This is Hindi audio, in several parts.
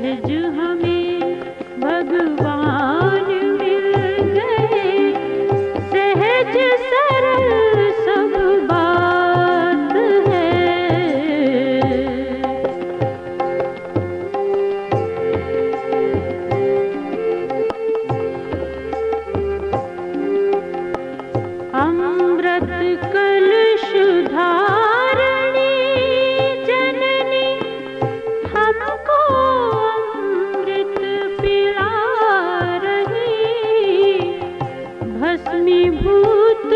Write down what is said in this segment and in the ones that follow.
सहज हमें भगवान मिल गए, सहज सरल सब बात है। अमृत कलश धारणी जननी हमको अमृत पिला रही, भस्मीभूत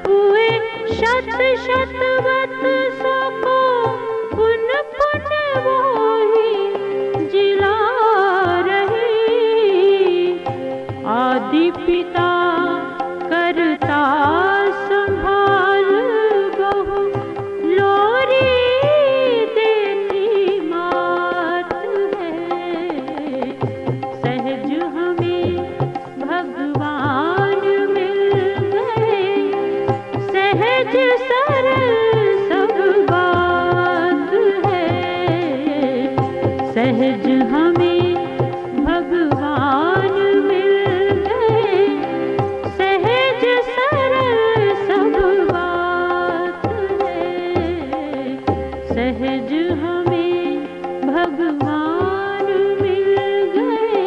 हुए शत शत वत्सों को पुन पुन वो ही जिला रही। आदि पिता करता संभाल बहु लोरी देती मात है। सहज हमें भगवान मिल गए, सहज सरल सब बात है। सहज हमें भगवान मिल गए, सहज सरल सब बात है। सहज हमें भगवान मिल गए।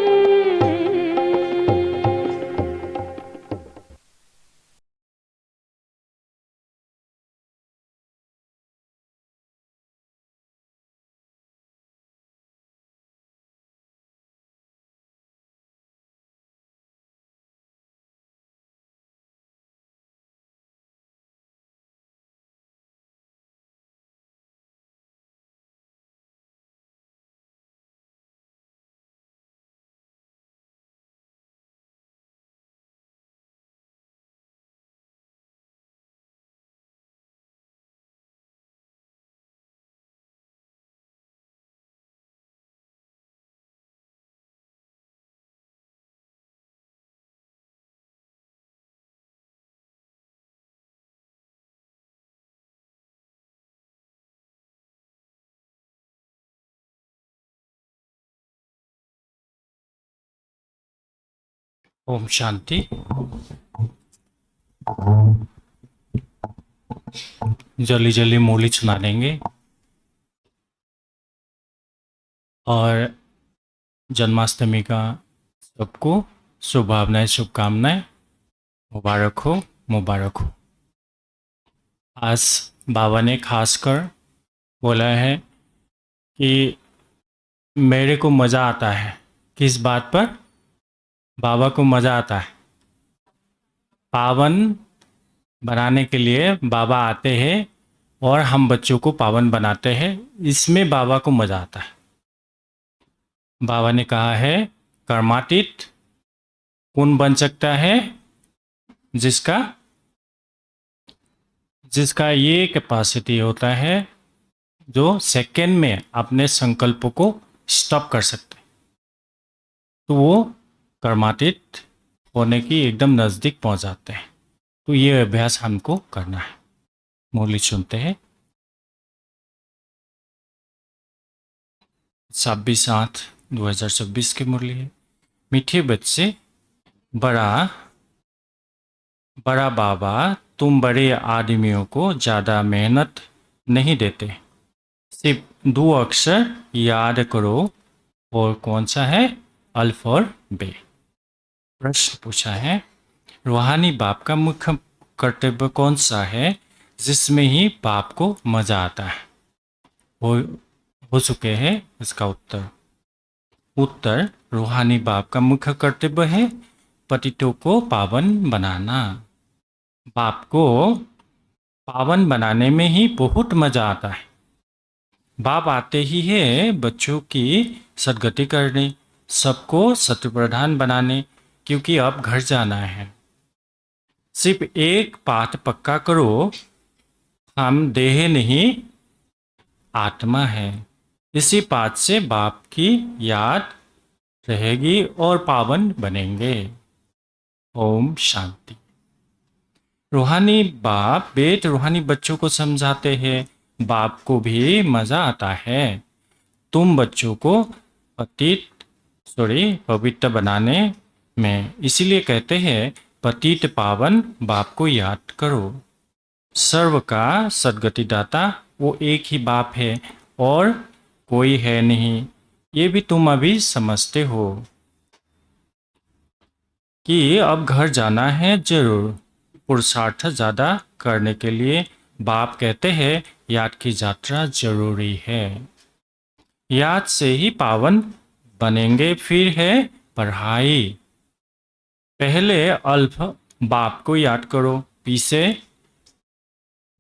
ओम शांति। जल्दी जल्दी मूली सुना देंगे और जन्माष्टमी का सबको शुभभावनाएं, शुभकामनाएं। मुबारक हो, मुबारक हो। आज बाबा ने खासकर बोला है कि मेरे को मज़ा आता है। किस बात पर? बाबा को मज़ा आता है। पावन बनाने के लिए बाबा आते हैं और हम बच्चों को पावन बनाते हैं। इसमें बाबा को मज़ा आता है। बाबा ने कहा है कर्मातीत कौन बन सकता है? जिसका ये कैपेसिटी होता है जो सेकंड में अपने संकल्प को स्टॉप कर सकते, तो वो कर्मातीत होने की एकदम नज़दीक पहुंच जाते हैं। तो ये अभ्यास हमको करना है। मुरली सुनते हैं। 26/8/2026 की मुरली है। मीठे बच्चे, बड़ा बाबा तुम बड़े आदमियों को ज़्यादा मेहनत नहीं देते, सिर्फ 2 अक्षर याद करो। और कौन सा है? अल्फ और बे। प्रश्न पूछा है, रूहानी बाप का मुख्य कर्तव्य कौन सा है जिसमें ही बाप को मज़ा आता है? हो चुके हैं इसका उत्तर रूहानी बाप का मुख्य कर्तव्य है पतितों को पावन बनाना। बाप को पावन बनाने में ही बहुत मज़ा आता है। बाप आते ही है बच्चों की सद्गति करने, सबको सत्यप्रधान बनाने, क्योंकि अब घर जाना है। सिर्फ एक बात पक्का करो, हम देह नहीं आत्मा है। इसी बात से बाप की याद रहेगी और पावन बनेंगे। ओम शांति। रूहानी बाप बेट रूहानी बच्चों को समझाते हैं, बाप को भी मज़ा आता है। तुम बच्चों को पवित्र बनाने में। इसीलिए कहते हैं पतित पावन बाप को याद करो। सर्व का सद्गतिदाता वो एक ही बाप है और कोई है नहीं। ये भी तुम अभी समझते हो कि अब घर जाना है जरूर। पुरुषार्थ ज़्यादा करने के लिए बाप कहते हैं याद की यात्रा जरूरी है। याद से ही पावन बनेंगे। फिर है पढ़ाई। पहले अल्फ बाप को याद करो, पीछे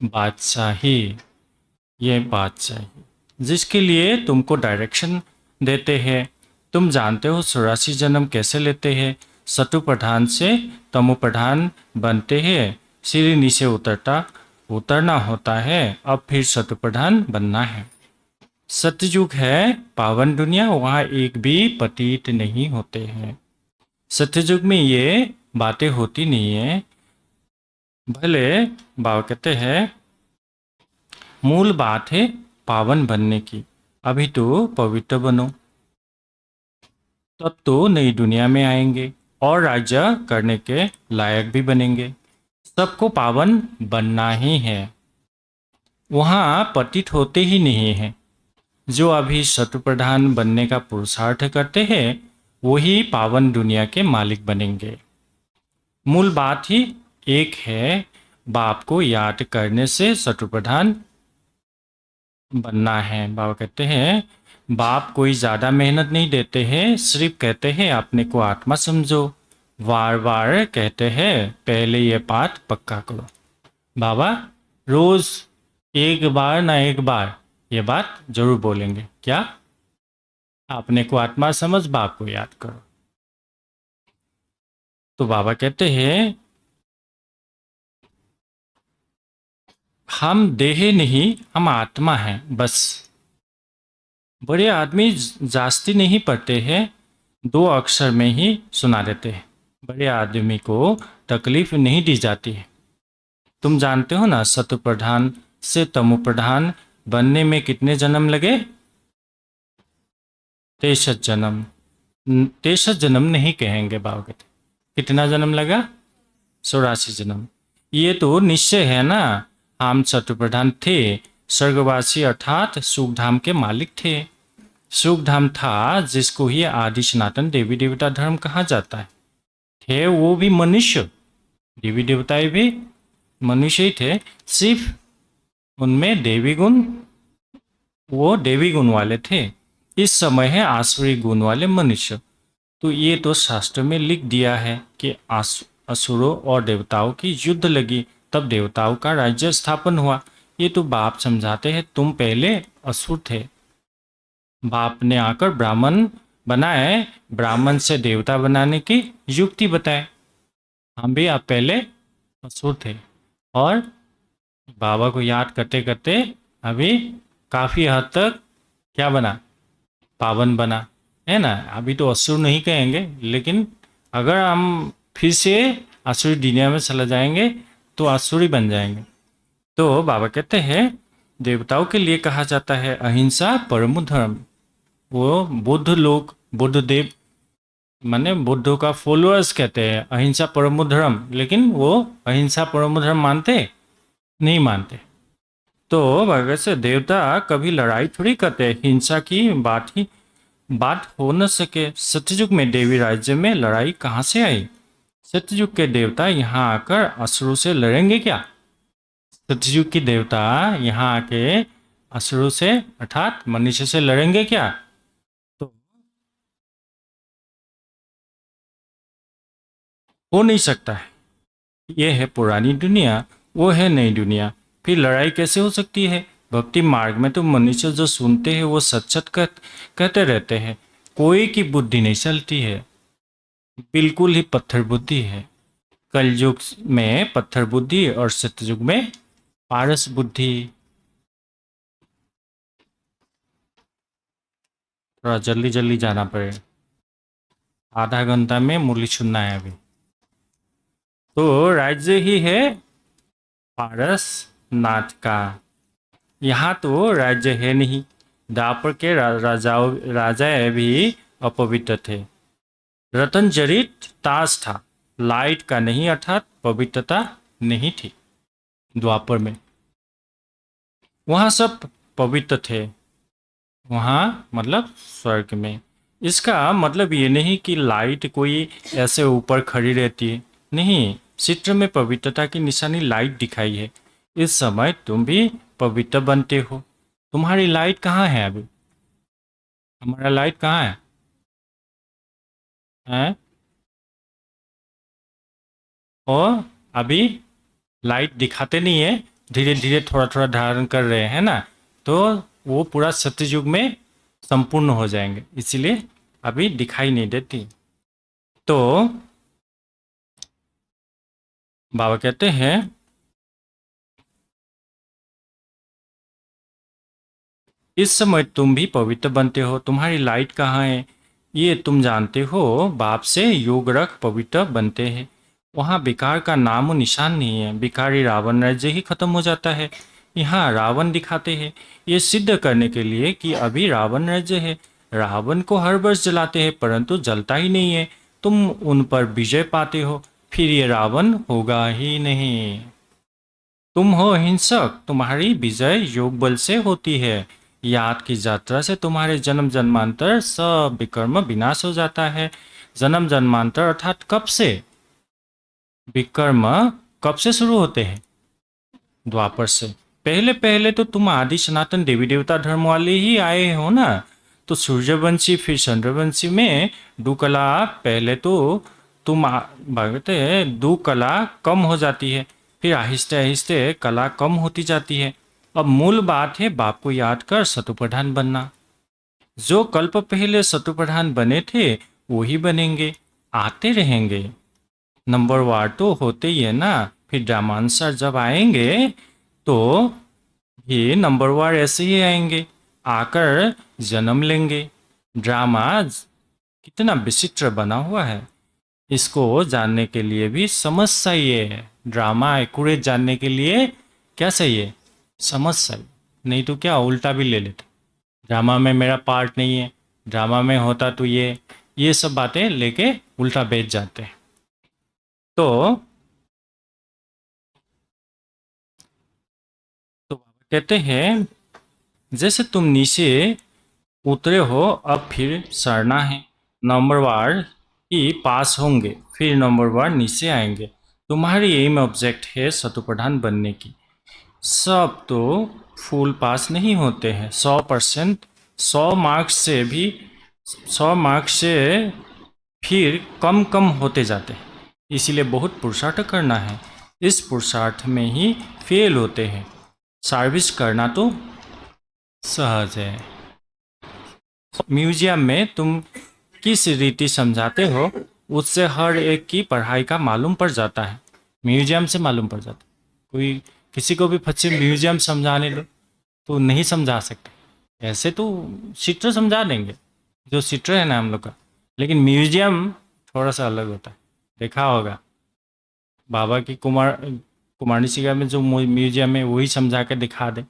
बादशाही। ये बादशाही जिसके लिए तुमको डायरेक्शन देते हैं। तुम जानते हो 84 जन्म कैसे लेते हैं। सतु प्रधान से तमो प्रधान बनते हैं। सीढ़ी नीचे उतरना होता है। अब फिर सतु प्रधान बनना है। सतयुग है पावन दुनिया, वहाँ एक भी पतित नहीं होते हैं। सत्ययुग में ये बातें होती नहीं है। भले बाबा कहते हैं मूल बात है पावन बनने की। अभी तो पवित्र बनो, तब तो नई दुनिया में आएंगे और राज्य करने के लायक भी बनेंगे। सबको पावन बनना ही है, वहाँ पतित होते ही नहीं है। जो अभी शत्रु प्रधान बनने का पुरुषार्थ करते हैं वही पावन दुनिया के मालिक बनेंगे। मूल बात ही एक है, बाप को याद करने से शत्रु प्रधान बनना है। बाबा कहते हैं बाप कोई ज़्यादा मेहनत नहीं देते हैं, सिर्फ कहते हैं अपने को आत्मा समझो। बार बार कहते हैं पहले ये बात पक्का करो। बाबा रोज़ एक बार ना एक बार ये बात जरूर बोलेंगे, क्या? अपने को आत्मा समझ, बाप को याद करो। तो बाबा कहते हैं हम देह नहीं, हम आत्मा हैं बस। बड़े आदमी जास्ती नहीं पढ़ते हैं, 2 अक्षर में ही सुना देते हैं। बड़े आदमी को तकलीफ नहीं दी जाती है। तुम जानते हो ना सतु प्रधान से तमु प्रधान बनने में कितने जन्म लगे? 63 जन्म। 63 जन्म नहीं कहेंगे बाबा कहते। कितना जन्म लगा? 84 जन्म। ये तो निश्चय है ना, हम सतु प्रधान थे, स्वर्गवासी अर्थात सुखधाम के मालिक थे। सुखधाम था जिसको ही आदि सनातन देवी देवता धर्म कहा जाता है। थे वो भी मनुष्य, देवी देवताएं भी मनुष्य ही थे, सिर्फ उनमें देवी गुण, वो देवी गुण वाले थे। इस समय है आसुरी गुण वाले मनुष्य। तो ये तो शास्त्र में लिख दिया है कि असुरों और देवताओं की युद्ध लगी, तब देवताओं का राज्य स्थापन हुआ। ये तो बाप समझाते हैं तुम पहले असुर थे, बाप ने आकर ब्राह्मण बनाए, ब्राह्मण से देवता बनाने की युक्ति बताए। हम भी आप पहले असुर थे और बाबा को याद करते करते अभी काफ़ी हद तक क्या बना? पावन बना, है ना। अभी तो असुर नहीं कहेंगे, लेकिन अगर हम फिर से असुरी दुनिया में चला जाएंगे तो असुरी बन जाएंगे। तो बाबा कहते हैं देवताओं के लिए कहा जाता है अहिंसा परम धर्म। वो बुद्ध लोग, बुद्ध देव माने बुद्ध का फॉलोअर्स कहते हैं अहिंसा परम धर्म, लेकिन वो अहिंसा परम धर्म मानते नहीं मानते। तो भगत से देवता कभी लड़ाई थोड़ी करते, हिंसा की बात हो न सके। सत्ययुग में देवी राज्य में लड़ाई कहाँ से आई? सत्ययुग के देवता यहाँ आकर असुरों से लड़ेंगे क्या? सत्ययुग की देवता यहाँ आके असुरों से अर्थात मनुष्य से लड़ेंगे क्या? तो हो नहीं सकता है। ये है पुरानी दुनिया, वो है नई दुनिया, फिर लड़ाई कैसे हो सकती है? भक्ति मार्ग में तो मनुष्य जो सुनते हैं वो सच सच कहते रहते हैं, कोई की बुद्धि नहीं चलती है, बिल्कुल ही पत्थर बुद्धि है। कलयुग में पत्थर बुद्धि और सत्ययुग में पारस बुद्धि। थोड़ा जल्दी जल्दी जाना पड़ेगा, आधा घंटा में मुरली सुनना है अभी। तो राज्य ही है पारस नाथ का। यहाँ तो राज्य है नहीं, द्वापर के राजा भी अपवित्र थे। रतनजड़ित ताश था, लाइट का नहीं, अर्थात पवित्रता नहीं थी द्वापर में। वहाँ सब पवित्र थे, वहाँ मतलब स्वर्ग में। इसका मतलब ये नहीं कि लाइट कोई ऐसे ऊपर खड़ी रहती है, नहीं। चित्र में पवित्रता की निशानी लाइट दिखाई है। इस समय तुम भी पवित्र बनते हो। तुम्हारी लाइट कहाँ है अभी? हमारा लाइट कहाँ है? हैं? और अभी लाइट दिखाते नहीं है, धीरे धीरे थोड़ा थोड़ा धारण कर रहे हैं ना, तो वो पूरा सत्ययुग में संपूर्ण हो जाएंगे, इसीलिए अभी दिखाई नहीं देती। तो बाबा कहते हैं इस समय तुम भी पवित्र बनते हो। तुम्हारी लाइट कहाँ है ये तुम जानते हो। बाप से योग रख पवित्र बनते हैं। वहाँ विकार का नामो निशान नहीं है। विकारी रावण राज्य ही खत्म हो जाता है। यहाँ रावण दिखाते हैं ये सिद्ध करने के लिए कि अभी रावण राज्य है। रावण को हर वर्ष जलाते हैं परंतु जलता ही नहीं है। तुम उन पर विजय पाते हो, फिर ये रावण होगा ही नहीं। तुम हो हिंसक, तुम्हारी विजय योग बल से होती है। याद की यात्रा से तुम्हारे जन्म जन्मांतर सब विकर्म विनाश हो जाता है। जन्म जन्मांतर अर्थात कब से? विकर्म कब से शुरू होते हैं? द्वापर से। पहले पहले तो तुम आदि सनातन देवी देवता धर्म वाले ही आए हो ना। तो सूर्यवंशी फिर चंद्रवंशी में दो कला, पहले तो तुम भागते दो कला कम हो जाती है, फिर आहिस्ते आहिस्ते कला कम होती जाती है। अब मूल बात है बाप को याद कर शत्रुप्रधान बनना। जो कल्प पहले शत्रुप्रधान बने थे वही बनेंगे, आते रहेंगे। नंबरवार तो होते ही है ना। फिर ड्रामांसर जब आएंगे तो ये नंबरवार ऐसे ही आएंगे, आकर जन्म लेंगे। ड्रामा कितना विचित्र बना हुआ है, इसको जानने के लिए भी समझ चाहिए। ड्रामा एक्यूरेट जानने के लिए क्या चाहिए? समझ चाहिए, नहीं तो क्या उल्टा भी ले लेते। ड्रामा में मेरा पार्ट नहीं है, ड्रामा में होता तो ये सब बातें लेके उल्टा बेच जाते हैं। तो कहते हैं जैसे तुम नीचे उतरे हो अब फिर चढ़ना है। नंबरवार ही पास होंगे, फिर नंबरवार नीचे आएंगे। तुम्हारी एम ऑब्जेक्ट है शत्रुप्रधान बनने की। सब तो फुल पास नहीं होते हैं। 100%, 100 मार्क्स से भी 100 मार्क्स से फिर कम कम होते जाते हैं। इसीलिए बहुत पुरुषार्थ करना है। इस पुरुषार्थ में ही फेल होते हैं। सर्विस करना तो सहज है। म्यूजियम में तुम किस रीति समझाते हो उससे हर एक की पढ़ाई का मालूम पड़ जाता है। म्यूजियम से मालूम पड़ जाता है। कोई किसी को भी फच्चे म्यूजियम समझाने लो तो नहीं समझा सकते। ऐसे तो चित्र समझा देंगे, जो चित्र है ना हम लोग का, लेकिन म्यूजियम थोड़ा सा अलग होता है। देखा होगा बाबा की कुमारनी सिंगा में जो म्यूजियम है वही समझा के दिखा दे।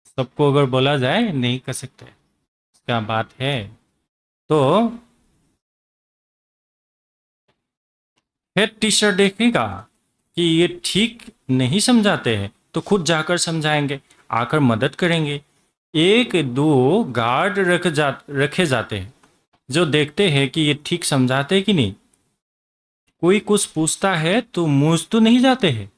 सबको अगर बोला जाए नहीं कर सकते, क्या बात है। तो हेड टीचर देखेगा कि ये ठीक नहीं समझाते हैं तो खुद जाकर समझाएंगे, आकर मदद करेंगे। एक दो गार्ड रखे जाते हैं जो देखते हैं कि ये ठीक समझाते हैं कि नहीं। कोई कुछ पूछता है तो मुझ तो नहीं जाते हैं,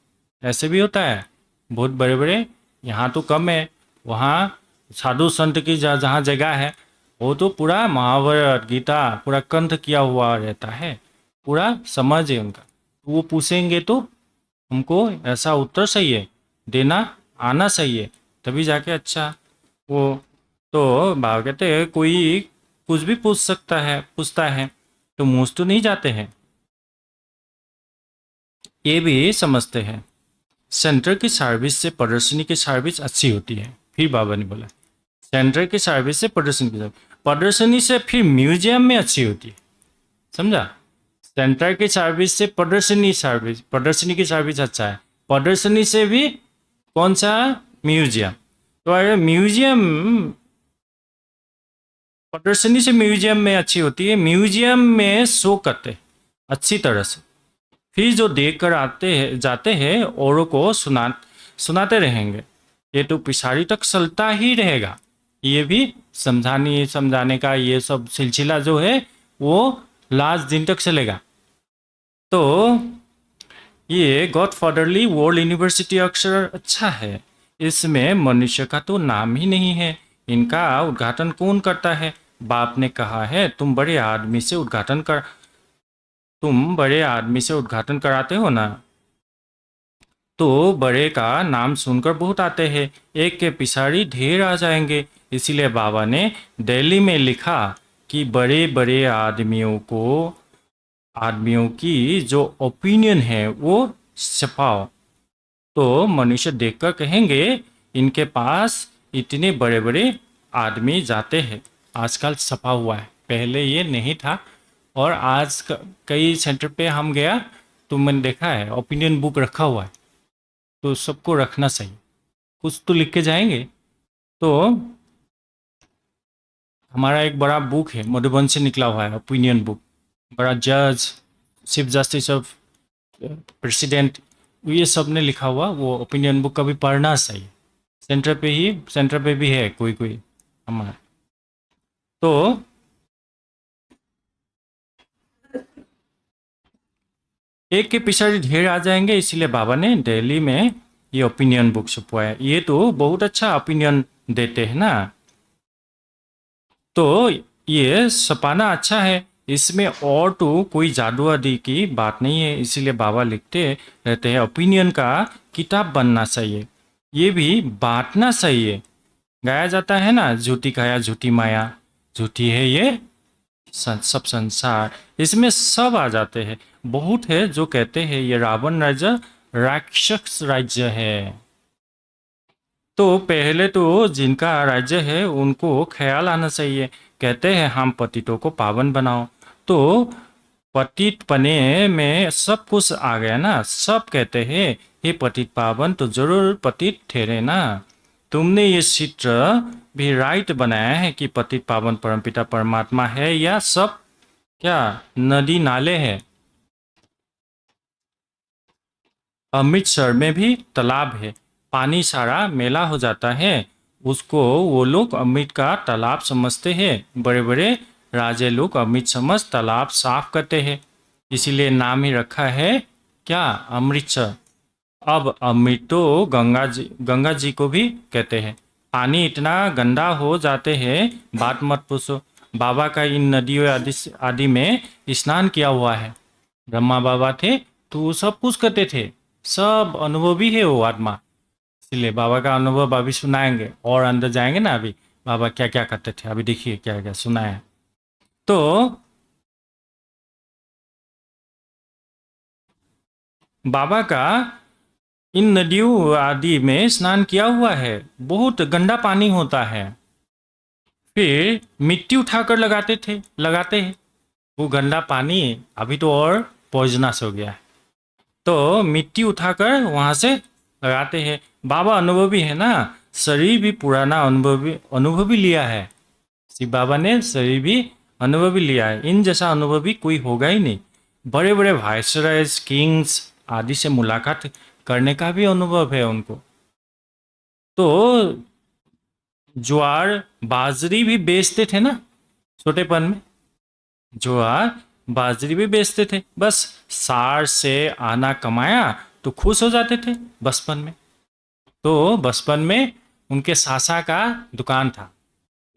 ऐसे भी होता है। बहुत बड़े बड़े, यहाँ तो कम है, वहाँ साधु संत की जहाँ जगह है वो तो पूरा महाभारत गीता पूरा कंठ किया हुआ रहता है, पूरा समझ है उनका। वो पूछेंगे तो हमको ऐसा उत्तर चाहिए, देना आना चाहिए, तभी जाके अच्छा वो। तो बाबा कहते हैं कोई कुछ भी पूछता है तो मुझ तो नहीं जाते हैं, ये भी समझते हैं। सेंटर की सर्विस से प्रदर्शनी की सर्विस अच्छी होती है। फिर बाबा ने बोला सेंटर की सर्विस से प्रदर्शनी से फिर म्यूजियम में अच्छी होती है। समझा? सेंटर की सर्विस से प्रदर्शनी की सर्विस अच्छा है। प्रदर्शनी से भी कौन सा? म्यूजियम। तो अगर म्यूजियम प्रदर्शनी से म्यूजियम में अच्छी होती है, म्यूजियम में शो करते हैं अच्छी तरह से, फिर जो देख कर आते हैं जाते हैं औरों को सुनाते रहेंगे, ये तो पिछाड़ी तक चलता ही रहेगा। ये भी समझाने का ये सब सिलसिला जो है वो लास्ट दिन तक चलेगा। तो ये गॉडफादरली वर्ल्ड यूनिवर्सिटी अक्षर अच्छा है, इसमें मनुष्य का तो नाम ही नहीं है। इनका उद्घाटन कौन करता है? बाप ने कहा है तुम बड़े आदमी से उद्घाटन कराते हो ना, तो बड़े का नाम सुनकर बहुत आते हैं, एक के पिछाड़ी ढेर आ जाएंगे। इसीलिए बाबा ने दिल्ली में लिखा कि बड़े बड़े आदमियों की जो ओपिनियन है वो छपाओ, तो मनुष्य देखकर कहेंगे इनके पास इतने बड़े बड़े आदमी जाते हैं। आजकल छपा हुआ है, पहले ये नहीं था। और आज कई सेंटर पे हम गया तो मैंने देखा है ओपिनियन बुक रखा हुआ है, तो सबको रखना चाहिए, कुछ तो लिख के जाएंगे। तो हमारा एक बड़ा बुक है, मधुबन से निकला हुआ है ओपिनियन बुक, बड़ा जज, चीफ जस्टिस ऑफ प्रेसिडेंट, ये सब ने लिखा हुआ वो ओपिनियन बुक कभी पढ़ना चाहिए। सेंटर पे भी है कोई कोई हमारा। तो एक के पिछाड़ी ढेर आ जाएंगे, इसीलिए बाबा ने दिल्ली में ये ओपिनियन बुक छपवाया। ये तो बहुत अच्छा ओपिनियन देते हैं ना, तो ये छपाना अच्छा है, इसमें और तो कोई जादू आदि की बात नहीं है। इसीलिए बाबा लिखते रहते हैं ओपिनियन का किताब बनना चाहिए, ये भी बांटना चाहिए। गाया जाता है ना, झूठी काया झूठी माया, झूठी है ये सब संसार, इसमें सब आ जाते हैं। बहुत है जो कहते हैं ये रावण राज्य राक्षस राज्य है, तो पहले तो जिनका राज्य है उनको ख्याल आना चाहिए। कहते हैं हम पतितों को पावन बनाओ, तो पतित पने में सब कुछ आ गया ना। सब कहते हैं हे पतित पावन, तो जरूर पतित ठहरे ना। तुमने ये चित्र भी राइट बनाया है कि पतित पावन परमपिता परमात्मा है, या सब क्या नदी नाले है। अमृतसर में भी तालाब है, पानी सारा मेला हो जाता है, उसको वो लोग अमृत का तालाब समझते हैं। बड़े बड़े राजे लोग अमृत समझ तालाब साफ करते हैं, इसीलिए नाम ही रखा है क्या, अमृतसर। अब अमृत तो गंगा जी को भी कहते हैं। पानी इतना गंदा हो जाते हैं बात मत पूछो। बाबा का इन नदियों आदि में स्नान किया हुआ है। ब्रह्मा बाबा थे तो वो सब कुछ करते थे, सब अनुभवी है वो आत्मा। इसलिए बाबा का अनुभव अभी सुनाएंगे, और अंदर जाएंगे ना अभी बाबा क्या क्या करते थे, अभी देखिए क्या क्या सुनाए। तो बाबा का इन नदियों आदि में स्नान किया हुआ है, बहुत गंदा पानी होता है। फिर मिट्टी उठाकर लगाते हैं वो गंदा पानी, अभी तो और पॉइजनस हो गया है, तो मिट्टी उठाकर वहां से लगाते हैं। बाबा अनुभवी है ना, शरीर भी पुराना अनुभवी लिया है। शिव बाबा ने शरीर भी अनुभवी लिया है, इन जैसा अनुभवी कोई होगा ही नहीं। बड़े बड़े वाइसरायज किंग्स आदि से मुलाकात करने का भी अनुभव है उनको। तो ज्वार बाजरी भी बेचते थे ना छोटेपन में, ज्वार बाजरी भी बेचते थे। बस सार से आना कमाया तो खुश हो जाते थे बचपन में। तो बचपन में उनके सासा का दुकान था,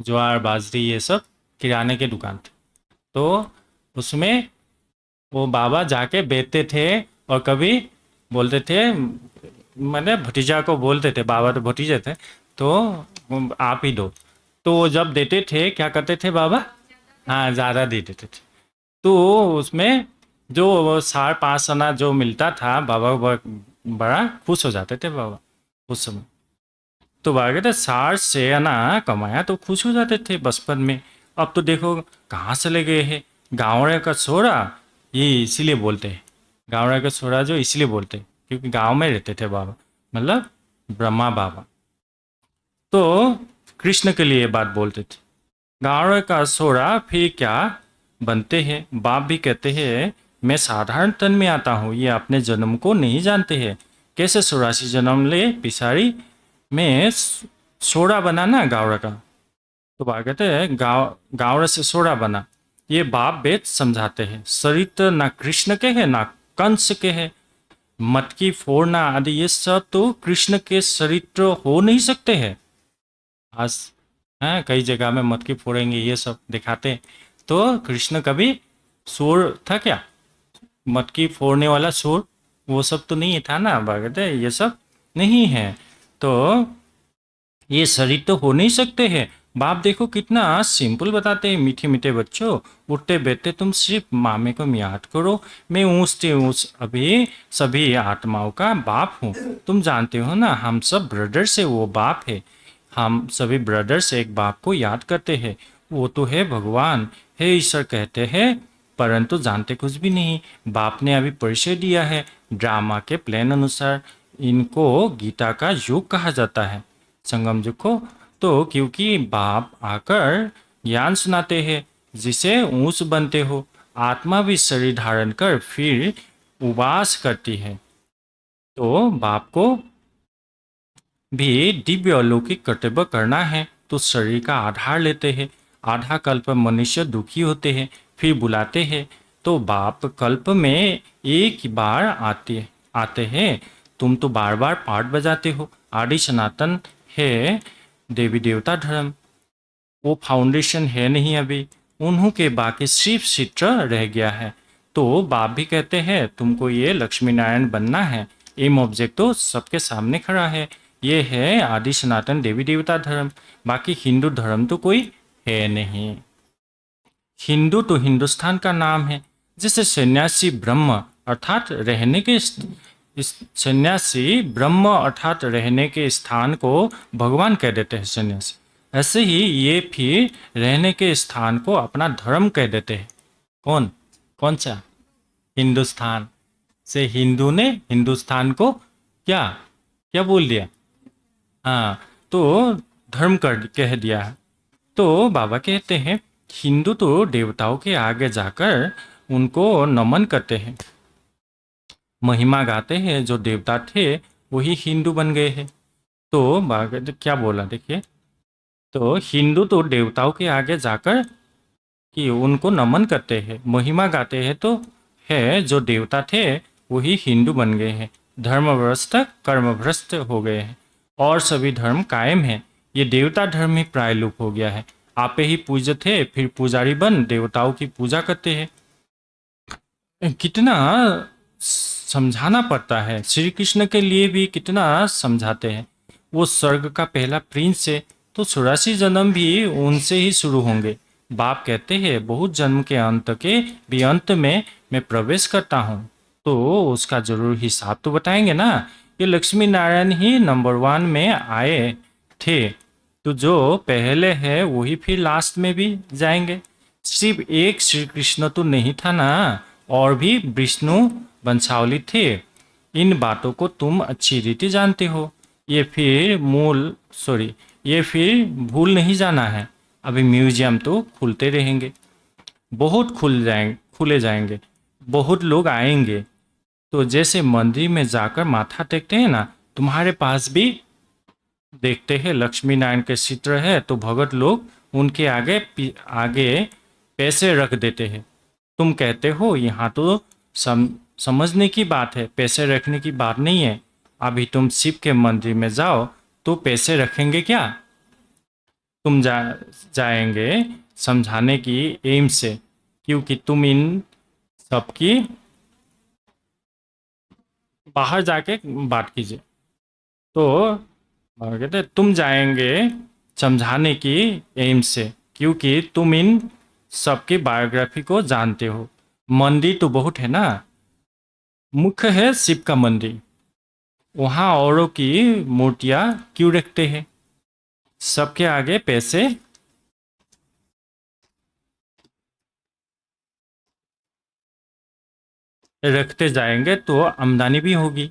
ज्वार बाजरी ये सब किराने के दुकान थे, तो उसमें वो बाबा जाके बेचते थे। और कभी बोलते थे, मैंने भतीजा को बोलते थे, बाबा तो भतीजे थे, तो आप ही दो। तो जब देते थे क्या करते थे बाबा, हाँ ज़्यादा दे देते थे। तो उसमें जो 5.5 आना जो मिलता था, बाबा बड़ा खुश हो जाते थे बाबा उस समय। तो बाबा कहते 6 आना कमाया तो खुश हो जाते थे बचपन में। अब तो देखो कहाँ चले गए हैं, गाँव का छोरा, ये इसीलिए बोलते हैं गाँव का छोरा, जो इसलिए बोलते हैं क्योंकि गांव में रहते थे बाबा, मतलब ब्रह्मा बाबा। तो कृष्ण के लिए बात बोलते थे, गाँव का सोरा फिर क्या बनते हैं। बाप भी कहते हैं मैं साधारण तन में आता हूँ, ये अपने जन्म को नहीं जानते हैं। कैसे 84 जन्म ले पिसारी में सोरा बना ना गाँव का। तो बात कहते हैं गाँव से सोरा बना। ये बाप वेद समझाते हैं। चरित्र ना कृष्ण के है ना कंस के है। मटकी फोड़ना आदि ये सब तो कृष्ण के चरित्र हो नहीं सकते हैं। आज कई जगह में मटकी फोड़ेंगे ये सब दिखाते हैं। तो कृष्ण कभी सूर था क्या? मटकी फोड़ने वाला सूर वो सब तो नहीं था ना। भगत है ये सब नहीं है। तो ये शरीर तो हो नहीं सकते हैं। बाप देखो कितना सिंपल बताते हैं। मीठे मीठे बच्चों, उठते बैठते तुम सिर्फ मामे को याद करो। मैं ऊँचते ऊँच अभी सभी आत्माओं का बाप हूँ। तुम जानते हो ना, हम सब ब्रदर से वो बाप है। हम सभी ब्रदर्स एक बाप को याद करते हैं। वो तो है भगवान, है ईश्वर कहते हैं, परंतु जानते कुछ भी नहीं। बाप ने अभी परिचय दिया है। ड्रामा के प्लान अनुसार इनको गीता का युग कहा जाता है, संगम युग को। तो क्योंकि बाप आकर ज्ञान सुनाते हैं जिसे ऊंच बनते हो। आत्मा भी शरीर धारण कर फिर उबास करती है। तो बाप को भी दिव्य अलौकिक कर्तव्य करना है, तो शरीर का आधार लेते हैं। आधा कल्प मनुष्य दुखी होते हैं, फिर बुलाते हैं। तो बाप कल्प में एक ही बार आते हैं। तुम तो बार बार पाठ बजाते हो। आदि सनातन है देवी देवता धर्म, वो फाउंडेशन है नहीं अभी। उन्हों के बाकी सिर्फ चित्र रह गया है। तो बाप भी कहते हैं तुमको ये लक्ष्मी नारायण बनना है। एम ऑब्जेक्ट तो सबके सामने खड़ा है। ये है आदि सनातन देवी देवता धर्म। बाकी हिंदू धर्म तो कोई है नहीं। हिंदू तो हिंदुस्तान का नाम है। जैसे सन्यासी ब्रह्म अर्थात रहने के इस सन्यासी ब्रह्म अर्थात रहने के स्थान को भगवान कह देते हैं सन्यासी। ऐसे ही ये फिर रहने के स्थान को अपना धर्म कह देते हैं। कौन? कौन सा? हिंदुस्तान। से हिंदू ने हिंदुस्तान को क्या क्या बोल दिया? हाँ, तो धर्म कर कह दिया है। तो बाबा कहते हैं हिंदू तो देवताओं के आगे जाकर उनको नमन करते हैं, महिमा गाते हैं। जो देवता थे वही हिंदू बन गए हैं। तो बाबा क्या बोला देखिए, तो हिंदू तो देवताओं के आगे जाकर कि उनको नमन करते हैं, महिमा गाते हैं। तो है जो देवता थे वही हिंदू बन गए हैं। धर्मभ्रष्ट कर्मभ्रष्ट हो गए हैं और सभी धर्म कायम है। ये देवता धर्म ही प्राय लुप्त हो गया है। आपे ही पूज्य थे, फिर पुजारी बन देवताओं की पूजा करते हैं। कितना समझाना पड़ता है। श्री कृष्ण के लिए भी कितना समझाते हैं। वो स्वर्ग का पहला प्रिंस है, तो 84 जन्म भी उनसे ही शुरू होंगे। बाप कहते हैं बहुत जन्म के अंत के भी अंत में मैं प्रवेश करता हूँ, तो उसका जरूर हिसाब तो बताएंगे ना। ये लक्ष्मी नारायण ही नंबर 1 में आए थे, तो जो पहले है वही फिर लास्ट में भी जाएंगे। सिर्फ एक श्री कृष्ण तो नहीं था ना, और भी विष्णु वंशावली थे। इन बातों को तुम अच्छी रीति जानते हो। ये फिर भूल नहीं जाना है। अभी म्यूजियम तो खुलते रहेंगे, बहुत खुले जाएंगे, बहुत लोग आएंगे। तो जैसे मंदिर में जाकर माथा टेकते हैं ना, तुम्हारे पास भी देखते हैं लक्ष्मी नारायण के चित्र है, तो भगत लोग उनके आगे पैसे रख देते हैं। तुम कहते हो यहाँ तो समझने की बात है, पैसे रखने की बात नहीं है। अभी तुम शिव के मंदिर में जाओ तो पैसे रखेंगे क्या? तुम जाएंगे समझाने की एम से, क्योंकि तुम इन सबकी बाहर जाके बात कीजिए। तो कहते तुम जाएंगे समझाने की एम से, क्योंकि तुम इन सबकी बायोग्राफी को जानते हो। मंदिर तो बहुत है ना। मुख्य है शिव का मंदिर, वहाँ औरों की मूर्तियाँ क्यों रखते हैं? सबके आगे पैसे रखते जाएंगे तो आमदनी भी होगी।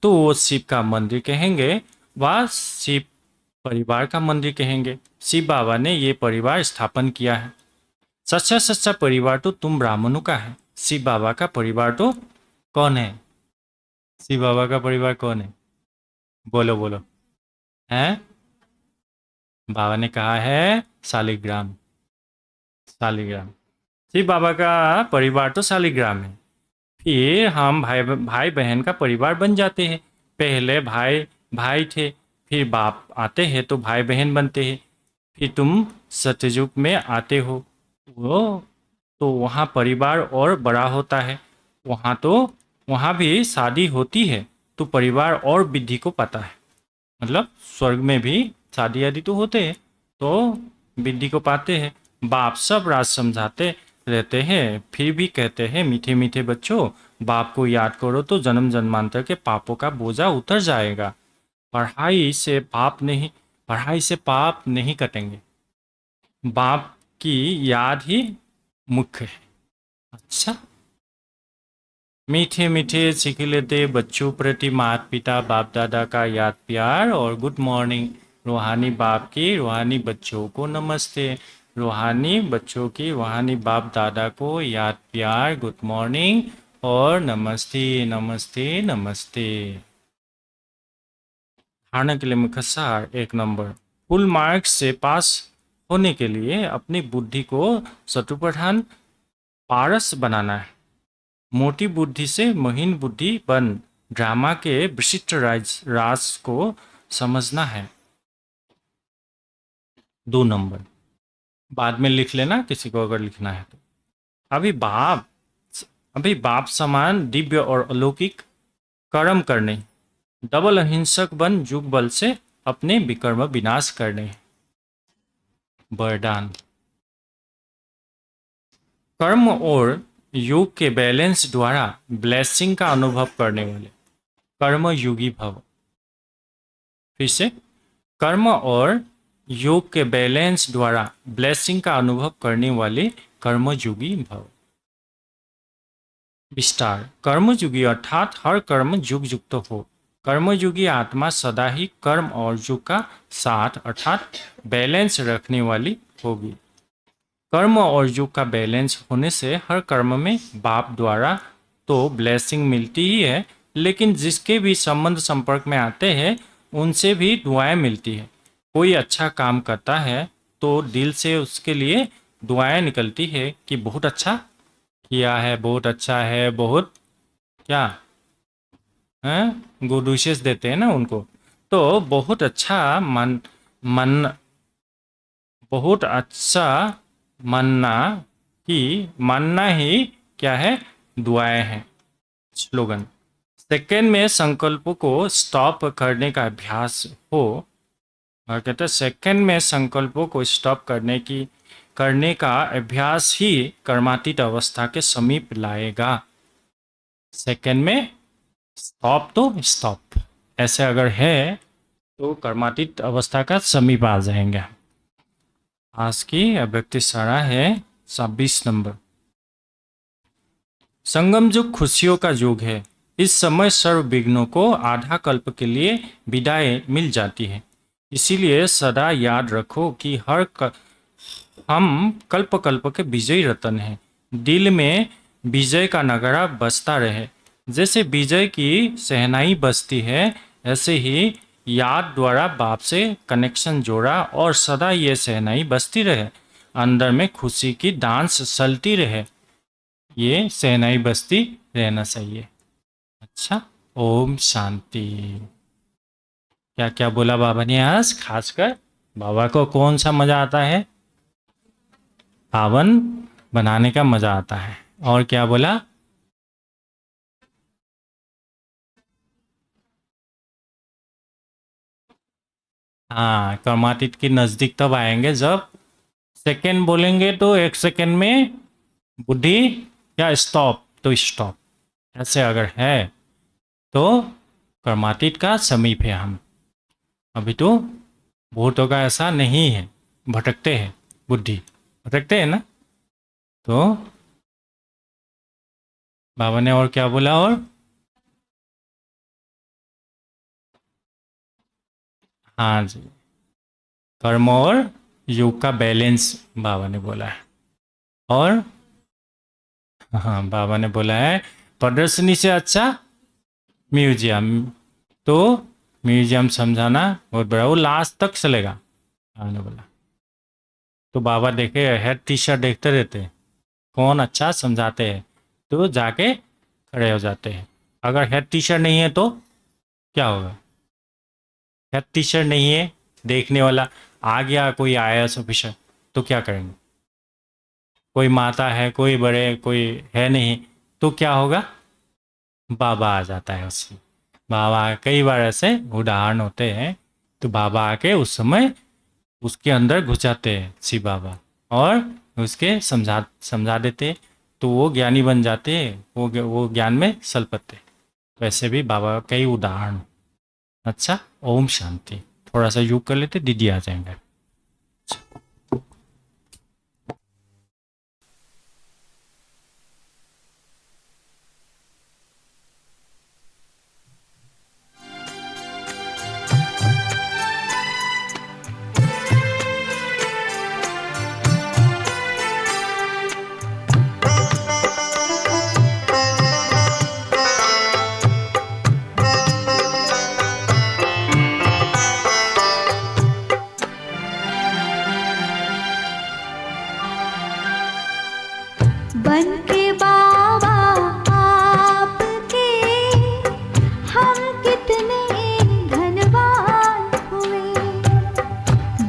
तो वो शिव का मंदिर कहेंगे, वह शिव परिवार का मंदिर कहेंगे। शिव बाबा ने ये परिवार स्थापन किया है। सच्चा सच्चा परिवार तो तुम ब्राह्मणों का है। शिव बाबा का परिवार तो कौन है? शिव बाबा का परिवार कौन है? बोलो बोलो। हैं? बाबा ने कहा है शालिग्राम। शालिग्राम। शिव बाबा का परिवार तो शालिग्राम है। फिर हम भाई भाई बहन का परिवार बन जाते हैं। पहले भाई भाई थे, फिर बाप आते हैं तो भाई बहन बनते हैं। फिर तुम सतयुग में आते हो, वो तो वहाँ परिवार और बड़ा होता है। वहाँ भी शादी होती है तो परिवार और वृद्धि को पाता है। मतलब स्वर्ग में भी शादी आदि तो होते हैं, तो वृद्धि को पाते हैं। बाप सब राज समझाते रहते हैं, फिर भी कहते हैं मीठे मीठे बच्चों, बाप को याद करो तो जन्म जन्मांतर के पापों का बोझा उतर जाएगा। पढ़ाई से पाप नहीं पढ़ाई से पाप नहीं कटेंगे, बाप की याद ही मुख्य है। अच्छा, मीठे मीठे सीख लेते बच्चों प्रति माता पिता बाप दादा का याद प्यार और गुड मॉर्निंग। रूहानी बाप की रूहानी बच्चों को नमस्ते। रूहानी बच्चों की रूहानी बाप दादा को याद प्यार गुड मॉर्निंग और नमस्ते नमस्ते नमस्ते। धारणा के लिए मुख्य सार 1 नंबर, फुल मार्क्स से पास होने के लिए अपनी बुद्धि को शत्रुप्रधान पारस बनाना है। मोटी बुद्धि से महीन बुद्धि बन ड्रामा के विशिष्ट राज को समझना है। 2 नंबर, बाद में लिख लेना किसी को अगर लिखना है तो। अभी बाप अभी बाप समान दिव्य और अलौकिक कर्म करने, डबल अहिंसक बन जुग बल से अपने विकर्म विनाश करने। वरदान, कर्म और योग के बैलेंस द्वारा ब्लेसिंग का अनुभव करने वाले कर्मयोगी भव। फिर से, कर्म और योग के बैलेंस द्वारा ब्लेसिंग का अनुभव करने वाले कर्मयोगी भव। विस्तार, कर्मयोगी अर्थात हर कर्म युग युक्त हो। कर्मयोगी आत्मा सदा ही कर्म और योग का साथ अर्थात बैलेंस रखने वाली होगी। कर्म और योग का बैलेंस होने से हर कर्म में बाप द्वारा तो ब्लेसिंग मिलती ही है, लेकिन जिसके भी संबंध संपर्क में आते हैं उनसे भी दुआएं मिलती है। कोई अच्छा काम करता है तो दिल से उसके लिए दुआएं निकलती है कि बहुत अच्छा किया है, बहुत अच्छा है, बहुत क्या है, गुड विशेस देते हैं ना उनको। तो बहुत अच्छा मन बहुत अच्छा मानना कि मानना ही क्या है, दुआएं हैं। स्लोगन, सेकेंड में संकल्पों को स्टॉप करने का अभ्यास हो। और कहते हैं सेकेंड में संकल्पों को स्टॉप करने का अभ्यास ही कर्मातीत अवस्था के समीप लाएगा। सेकेंड में स्टॉप तो स्टॉप ऐसे अगर है तो कर्मातीत अवस्था का समीप आ जाएंगे। आज की अभिव्यक्ति सारा है 26 नंबर। संगम युग खुशियों का युग है। इस समय सर्व विघ्नों को आधा कल्प के लिए विदाई मिल जाती है। इसीलिए सदा याद रखो कि हम कल्प कल्प के विजयी रतन हैं। दिल में विजय का नगारा बजता रहे। जैसे विजय की शहनाई बजती है, ऐसे ही याद द्वारा बाप से कनेक्शन जोड़ा और सदा ये शहनाई बजती रहे। अंदर में खुशी की डांस चलती रहे। ये शहनाई बजती रहना चाहिए। अच्छा, ओम शांति। क्या क्या बोला बाबा ने आज? खासकर बाबा को कौन सा मजा आता है? पावन बनाने का मजा आता है। और क्या बोला? हाँ, कर्मातीत के नजदीक तब आएंगे जब सेकंड बोलेंगे तो 1 सेकंड में बुद्धि या स्टॉप तो स्टॉप ऐसे अगर है तो कर्मातीत का समीप है हम। अभी तो भूतों का ऐसा नहीं है, भटकते हैं, बुद्धि भटकते हैं ना। तो बाबा ने और क्या बोला? और हाँ जी, कर्म और योग का बैलेंस बाबा ने बोला है। और हाँ, बाबा ने बोला है प्रदर्शनी से अच्छा म्यूजियम। तो म्यूजियम समझाना बहुत बड़ा, वो लास्ट तक चलेगा, बाबा ने बोला। तो बाबा देखे हेड टीचर देखते रहते हैं कौन अच्छा समझाते हैं, तो जाके खड़े हो जाते हैं। अगर हेड टीचर नहीं है तो क्या होगा? हेड टीचर नहीं है, देखने वाला आ गया कोई आईएएस ऑफिसर, तो क्या करेंगे? कोई माता है, कोई बड़े, कोई है नहीं, तो क्या होगा? बाबा आ जाता है उसमें। बाबा कई बार ऐसे उदाहरण होते हैं, तो बाबा आके उस समय उसके अंदर घुस जाते हैं शिव बाबा, और उसके समझा समझा देते, तो वो ज्ञानी बन जाते हैं, वो ज्ञान में सल पाते। वैसे भी बाबा का कई उदाहरण। अच्छा, ओम शांति। थोड़ा सा योग कर लेते, दीदी आ जाएंगे। बन के बाबा आपके हम कितने धनवान हुए।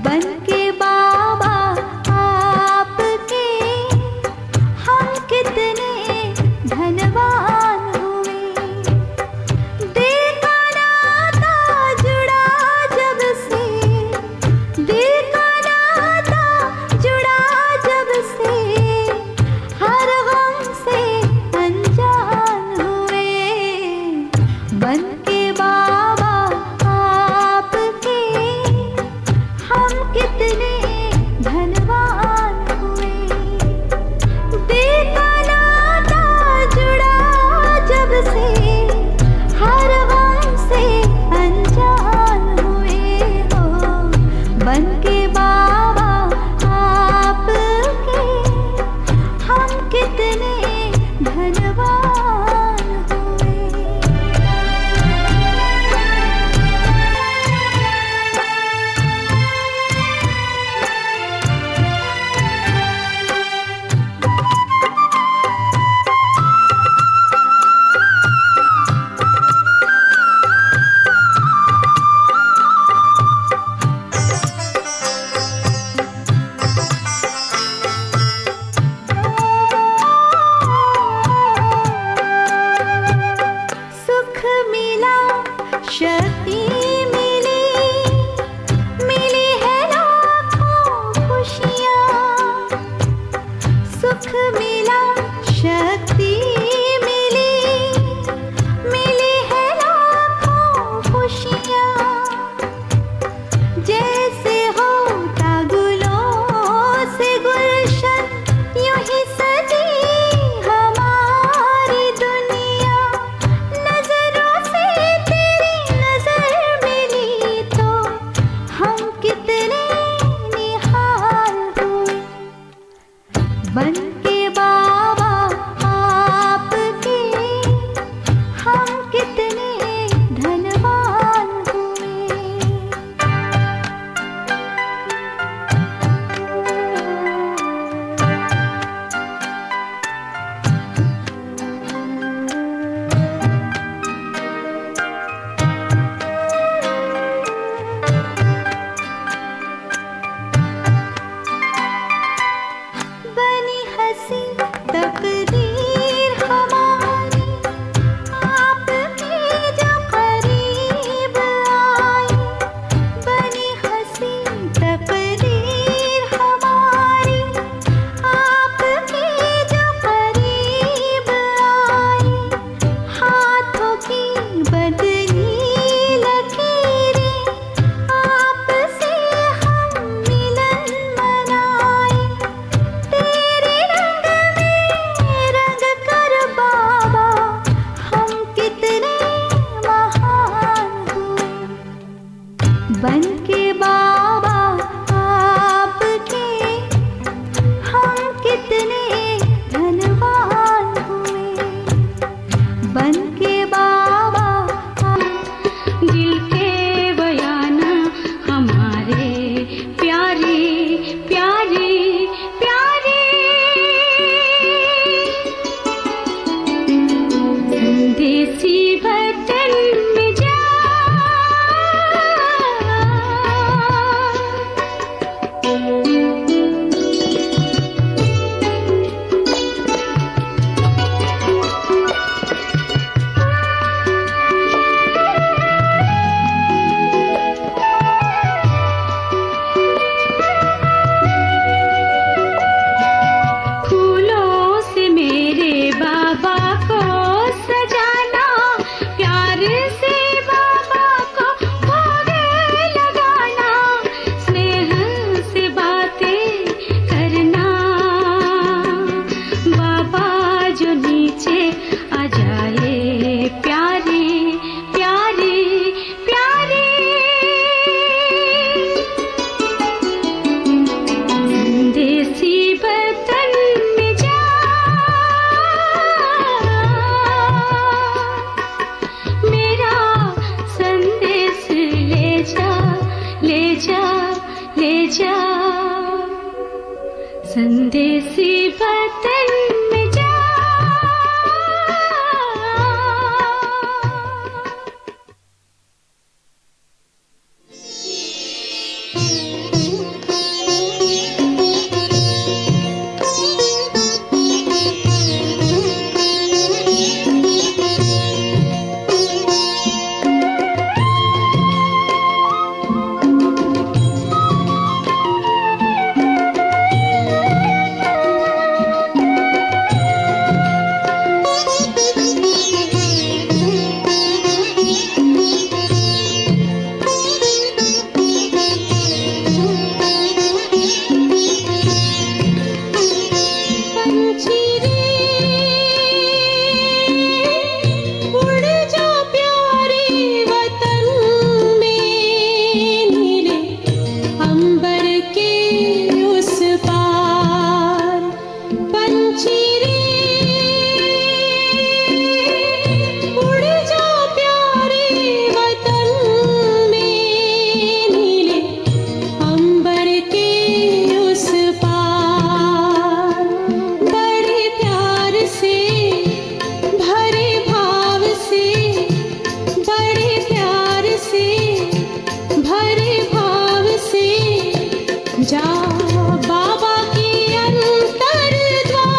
बन के बाबा आपके हम कितने धनवान हुए। दिल का नाता जुड़ा जब से, दिल का नाता जुड़ा जब से, हर गम से अनजान हुए। बन के बाबा आपके हम कितने धनवान हुए। दिल का नाता जुड़ा जब से, हर गम से अनजान हुए हो। बन के बाबा आपके हम कितने धनवान हुए। सुख मिला, शक्ति मिली, मिली है लाखों खुशियाँ। सुख मिला, शक्ति मिली, मिली है लाखों खुशियाँ। जैसे होता गुलों से गुलशन, यूं ही सजी हमारी दुनिया। नजरों से तेरी नजर मिली तो हम कितने निहाल हुए। बन के बाबा आपके हम कितने धनवान हुए। बनी है संदेसी वतन में जा पंछी रे उड़ जा प्यारे वतन में नीले अंबर के उस पार पंछी रे उड़ जा प्यारे वतन में नीले अंबर के उस पार बड़े प्यार से भरे भाव से बड़े प्यार से भरे भाव से जा बाबा के अंतर द्वार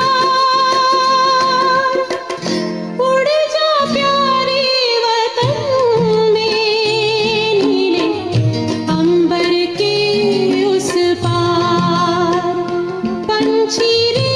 उड़ जा प्यारे वतन में नीले अंबर के उस पार पंछी रे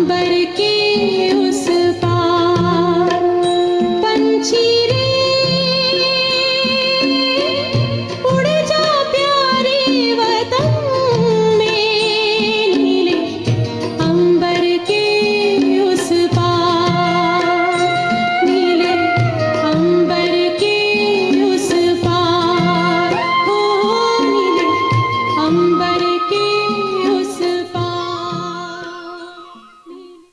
अंबर के उस पार पंछी रे उड़ जा प्यारे वतन में नीले अंबर के उस पार नीले अंबर के उस पार हो नीले अंबर के उस पार नीले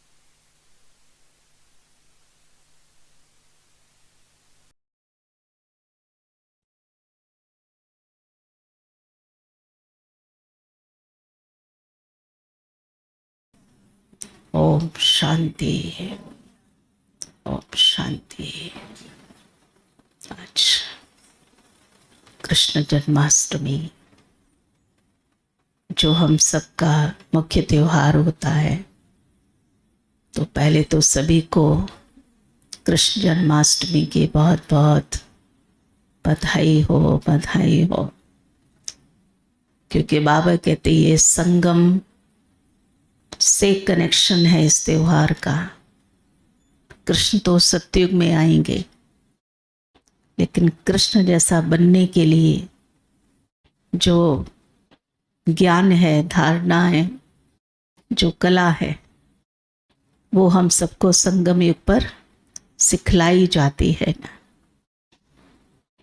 ओम शांति। ओम शांति। आज कृष्ण जन्माष्टमी जो हम सबका मुख्य त्योहार होता है, तो पहले तो सभी को कृष्ण जन्माष्टमी की बहुत बहुत बधाई हो, बधाई हो। क्योंकि बाबा कहते ये संगम से कनेक्शन है इस त्योहार का। कृष्ण तो सतयुग में आएंगे, लेकिन कृष्ण जैसा बनने के लिए जो ज्ञान है, धारणा है, जो कला है, वो हम सबको संगम युग पर सिखलाई जाती है ना।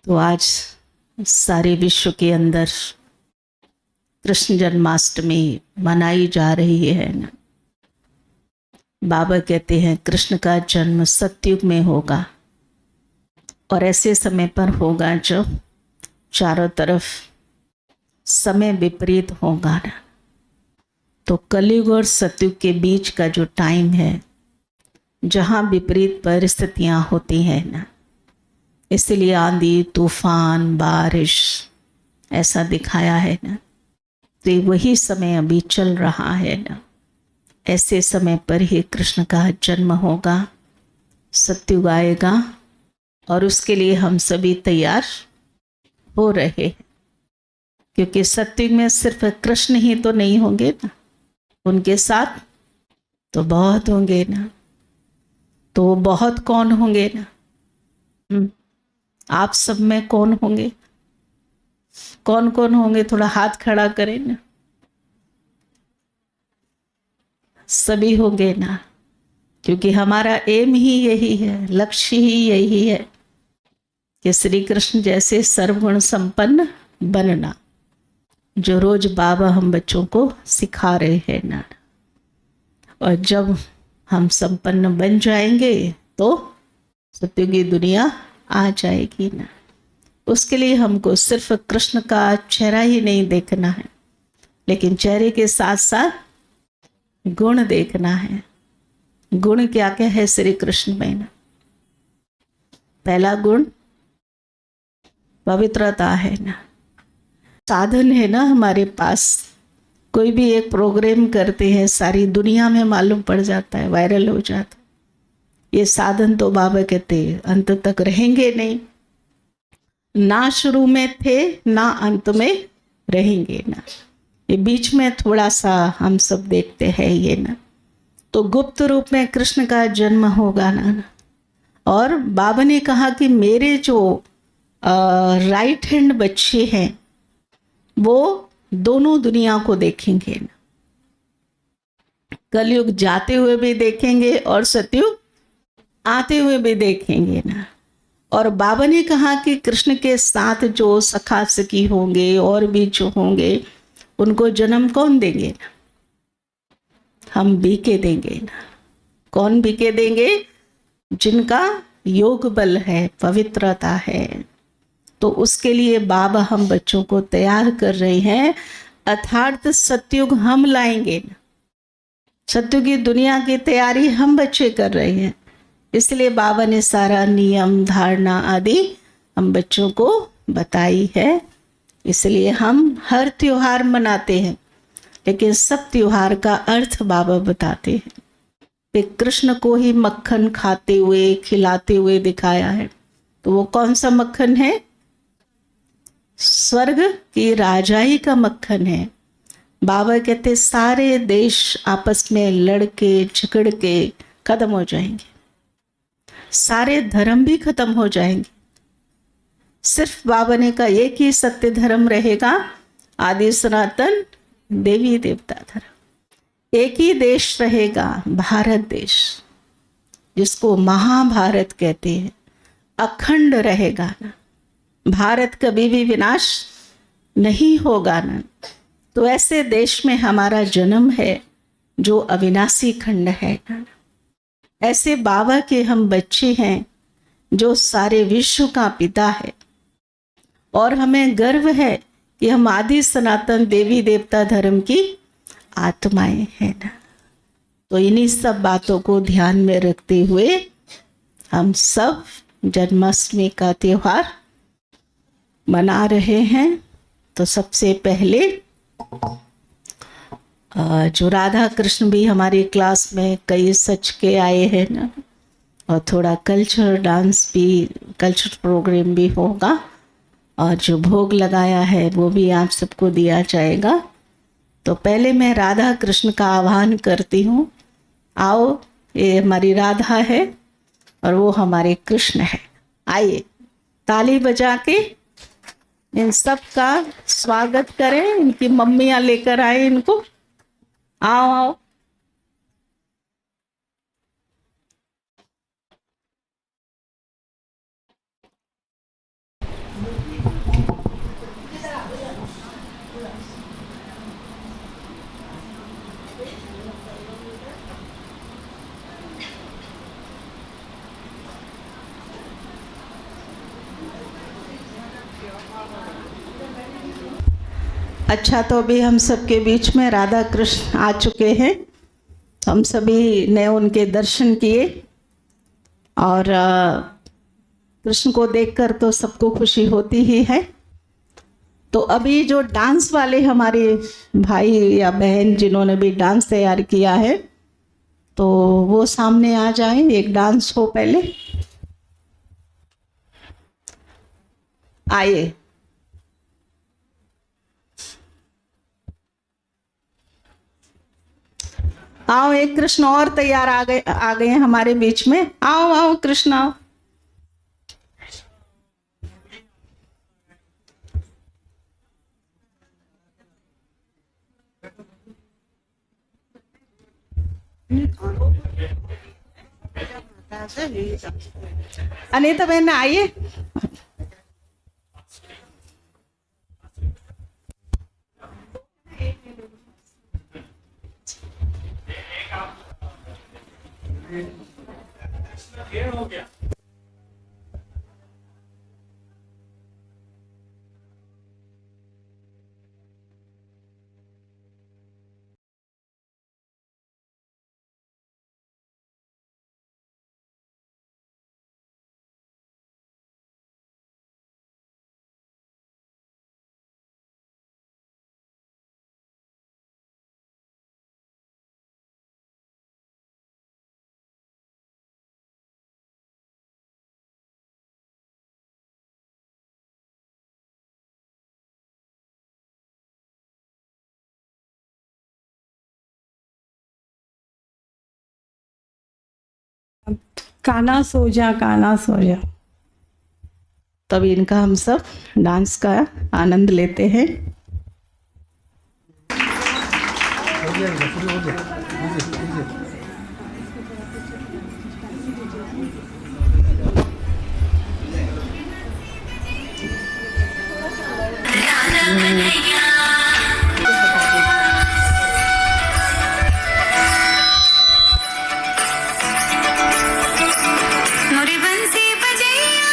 तो आज सारे विश्व के अंदर कृष्ण जन्माष्टमी मनाई जा रही है ना। बाबा कहते हैं कृष्ण का जन्म सतयुग में होगा, और ऐसे समय पर होगा जब चारों तरफ समय विपरीत होगा ना। तो कलयुग और सतयुग के बीच का जो टाइम है, जहाँ विपरीत परिस्थितियाँ होती हैं ना, इसलिए आंधी तूफान बारिश ऐसा दिखाया है ना। तो ये वही समय अभी चल रहा है ना। ऐसे समय पर ही कृष्ण का जन्म होगा, सतयुग आएगा, और उसके लिए हम सभी तैयार हो रहे हैं। क्योंकि सतयुग में सिर्फ कृष्ण ही तो नहीं होंगे ना, उनके साथ तो बहुत होंगे ना। तो वो बहुत कौन होंगे ना? आप सब में कौन होंगे? कौन कौन होंगे? थोड़ा हाथ खड़ा करें ना। सभी होंगे ना, क्योंकि हमारा एम ही यही है, लक्ष्य ही यही है कि श्री कृष्ण जैसे सर्वगुण संपन्न बनना, जो रोज बाबा हम बच्चों को सिखा रहे हैं ना। और जब हम संपन्न बन जाएंगे तो सतयुगी दुनिया आ जाएगी ना। उसके लिए हमको सिर्फ कृष्ण का चेहरा ही नहीं देखना है, लेकिन चेहरे के साथ साथ गुण देखना है। गुण क्या क्या है श्री कृष्ण में ना? पहला गुण पवित्रता है ना। साधन है ना हमारे पास। कोई भी एक प्रोग्राम करते हैं, सारी दुनिया में मालूम पड़ जाता है, वायरल हो जाता है। ये साधन तो बाबा कहते अंत तक रहेंगे नहीं, ना शुरू में थे ना अंत में रहेंगे ना। ये बीच में थोड़ा सा हम सब देखते हैं ये ना। तो गुप्त रूप में कृष्ण का जन्म होगा ना। और बाबा ने कहा कि मेरे जो राइट हैंड बच्चे हैं वो दोनों दुनिया को देखेंगे ना। कलयुग जाते हुए भी देखेंगे और सतयुग आते हुए भी देखेंगे ना। और बाबा ने कहा कि कृष्ण के साथ जो सखा सखी होंगे और भी जो होंगे, उनको जन्म कौन देंगे ना? हम बीके देंगे ना। कौन बीके देंगे? जिनका योग बल है, पवित्रता है। तो उसके लिए बाबा हम बच्चों को तैयार कर रहे हैं। अर्थात सतयुग हम लाएंगे ना। सतयुग की दुनिया की तैयारी हम बच्चे कर रहे हैं। इसलिए बाबा ने सारा नियम धारणा आदि हम बच्चों को बताई है। इसलिए हम हर त्योहार मनाते हैं, लेकिन सब त्योहार का अर्थ बाबा बताते हैं। वे कृष्ण को ही मक्खन खाते हुए खिलाते हुए दिखाया है। तो वो कौन सा मक्खन है? स्वर्ग की राजाई का मक्खन है। बाबा कहते सारे देश आपस में लड़ के झगड़ के खत्म हो जाएंगे, सारे धर्म भी खत्म हो जाएंगे, सिर्फ बाबा ने कहा एक ही सत्य धर्म रहेगा, आदि सनातन देवी देवता धर्म। एक ही देश रहेगा, भारत देश, जिसको महाभारत कहते हैं, अखंड रहेगा ना, भारत कभी भी विनाश नहीं होगा ना। तो ऐसे देश में हमारा जन्म है जो अविनाशी खंड है ना। ऐसे बाबा के हम बच्चे हैं जो सारे विश्व का पिता है, और हमें गर्व है कि हम आदि सनातन देवी देवता धर्म की आत्माएं हैं ना। तो इन्हीं सब बातों को ध्यान में रखते हुए हम सब जन्माष्टमी का त्योहार मना रहे हैं। तो सबसे पहले जो राधा कृष्ण भी हमारी क्लास में कई सच के आए हैं ना, और थोड़ा कल्चर डांस भी, कल्चर प्रोग्राम भी होगा, और जो भोग लगाया है वो भी आप सबको दिया जाएगा। तो पहले मैं राधा कृष्ण का आह्वान करती हूँ। आओ, ये हमारी राधा है और वो हमारे कृष्ण है। आइए ताली बजा के इन सब का स्वागत करें। इनकी मम्मियाँ लेकर आए इनको। आओ आओ। अच्छा, तो अभी हम सबके बीच में राधा कृष्ण आ चुके हैं। हम सभी ने उनके दर्शन किए, और कृष्ण को देखकर तो सबको खुशी होती ही है। तो अभी जो डांस वाले हमारे भाई या बहन जिन्होंने भी डांस तैयार किया है, तो वो सामने आ जाए। एक डांस हो पहले। आइए। आओ, एक कृष्ण और तैयार आ गए हमारे बीच में। आओ आओ कृष्ण आओ। अनीता बहन आइए। हो गया। काना सो जा, काना सो जा। तब इनका हम सब डांस का आनंद लेते हैं। मोरे बंसी बजैया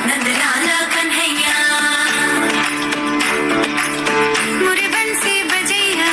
नंद लाला कन्हैया, मोरे बंसी बजैया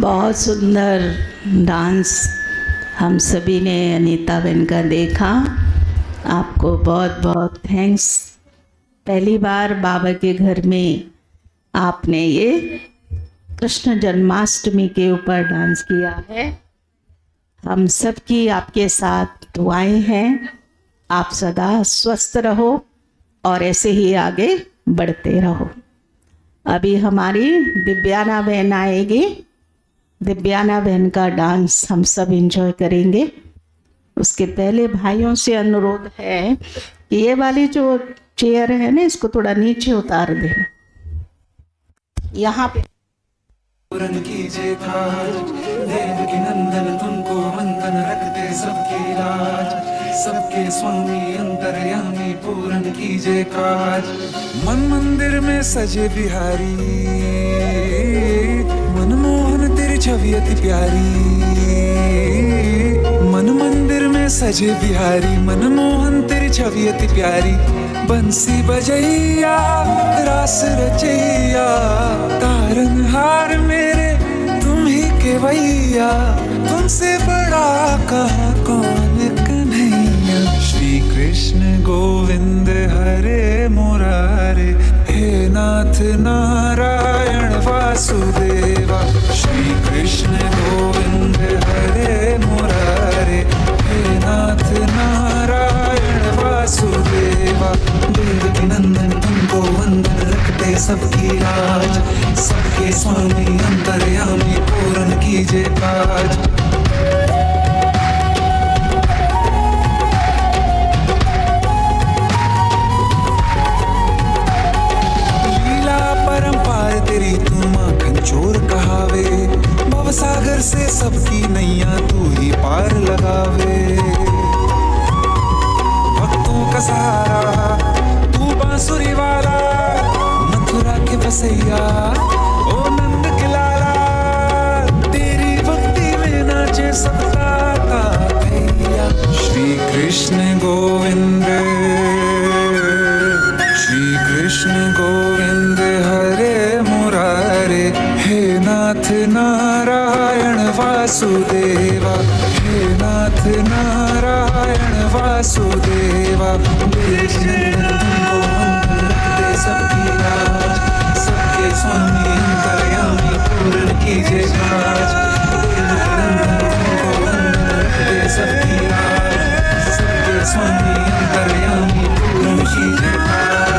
बहुत सुंदर डांस हम सभी ने अनीता बहन का देखा। आपको बहुत बहुत थैंक्स। पहली बार बाबा के घर में आपने ये कृष्ण जन्माष्टमी के ऊपर डांस किया है। हम सबकी आपके साथ दुआएं हैं। आप सदा स्वस्थ रहो और ऐसे ही आगे बढ़ते रहो। अभी हमारी दिव्याना बहन आएगी। दिव्याना बहन का डांस हम सब एंजॉय करेंगे। उसके पहले भाइयों से अनुरोध है कि ये वाली जो चेयर है ना, इसको थोड़ा नीचे उतार दें। यहाँ पे पूरन कीजिए काज, देवकी नंदन तुमको वंदन रखते सबकी लाज, सबके स्वामी अंतर्यामी पूरन कीजिए काज। मन मंदिर में सजे बिहारी, मनमोहन तेरी छवि अति प्यारी। मन मंदिर में सजे बिहारी, मनमोहन तेरी छवि अति प्यारी। बंसी बजैया रास रचैया, तारनहार मेरे तुम ही केवैया। तुमसे बड़ा कहाँ कौन कन्हैया। श्री कृष्ण गोविंद हरे मुरारे, हे नाथ नारायण वासुदेवा। श्री कृष्ण गोविंद हरे मुरारे, हे नाथ नारायण वासुदेवा। देवकी नंदन तुमको वंदन रखते सबकी लाज, सबके स्वामी अंतर्यामी पूरन कीजिए काज। लीला परंपार तेरी तू माखन चोर कहावे, भवसागर से सबकी नैया तू ही पार लगावे। भक्तों का सहारा तू बांसुरी वाला, मथुरा के बसैया ओ नंद के लाला। तेरी भक्ति में नाचे सबका भैया। श्री कृष्ण गोविंद, श्री कृष्ण गोविंद हरे मुरारे, हे नाथ नारायण वासुदेवा। हे नाथ नारायण वासुदेवा। तुमको वंदन रखते सबकी लाज, सबके स्वामी अंतर्यामी पूरन कीजिए काज। तुमको वंदन रखते सबकी लाज, सबके स्वामी अंतर्यामी पूरन कीजिए काज।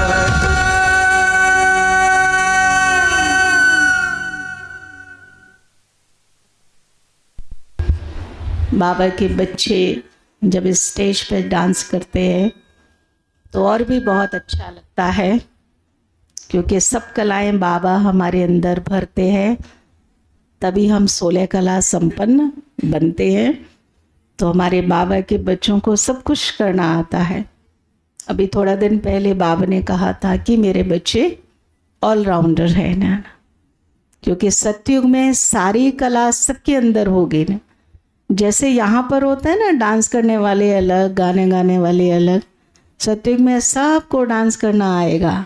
बाबा के बच्चे जब इस स्टेज पर डांस करते हैं तो और भी बहुत अच्छा लगता है, क्योंकि सब कलाएं बाबा हमारे अंदर भरते हैं, तभी हम 16 कला संपन्न बनते हैं। तो हमारे बाबा के बच्चों को सब कुछ करना आता है। अभी थोड़ा दिन पहले बाबा ने कहा था कि मेरे बच्चे ऑलराउंडर हैं ना, क्योंकि सतयुग में सारी कला सबके अंदर होगी ना। जैसे यहाँ पर होता है ना, डांस करने वाले अलग, गाने गाने वाले अलग, सतयुग में सबको डांस करना आएगा।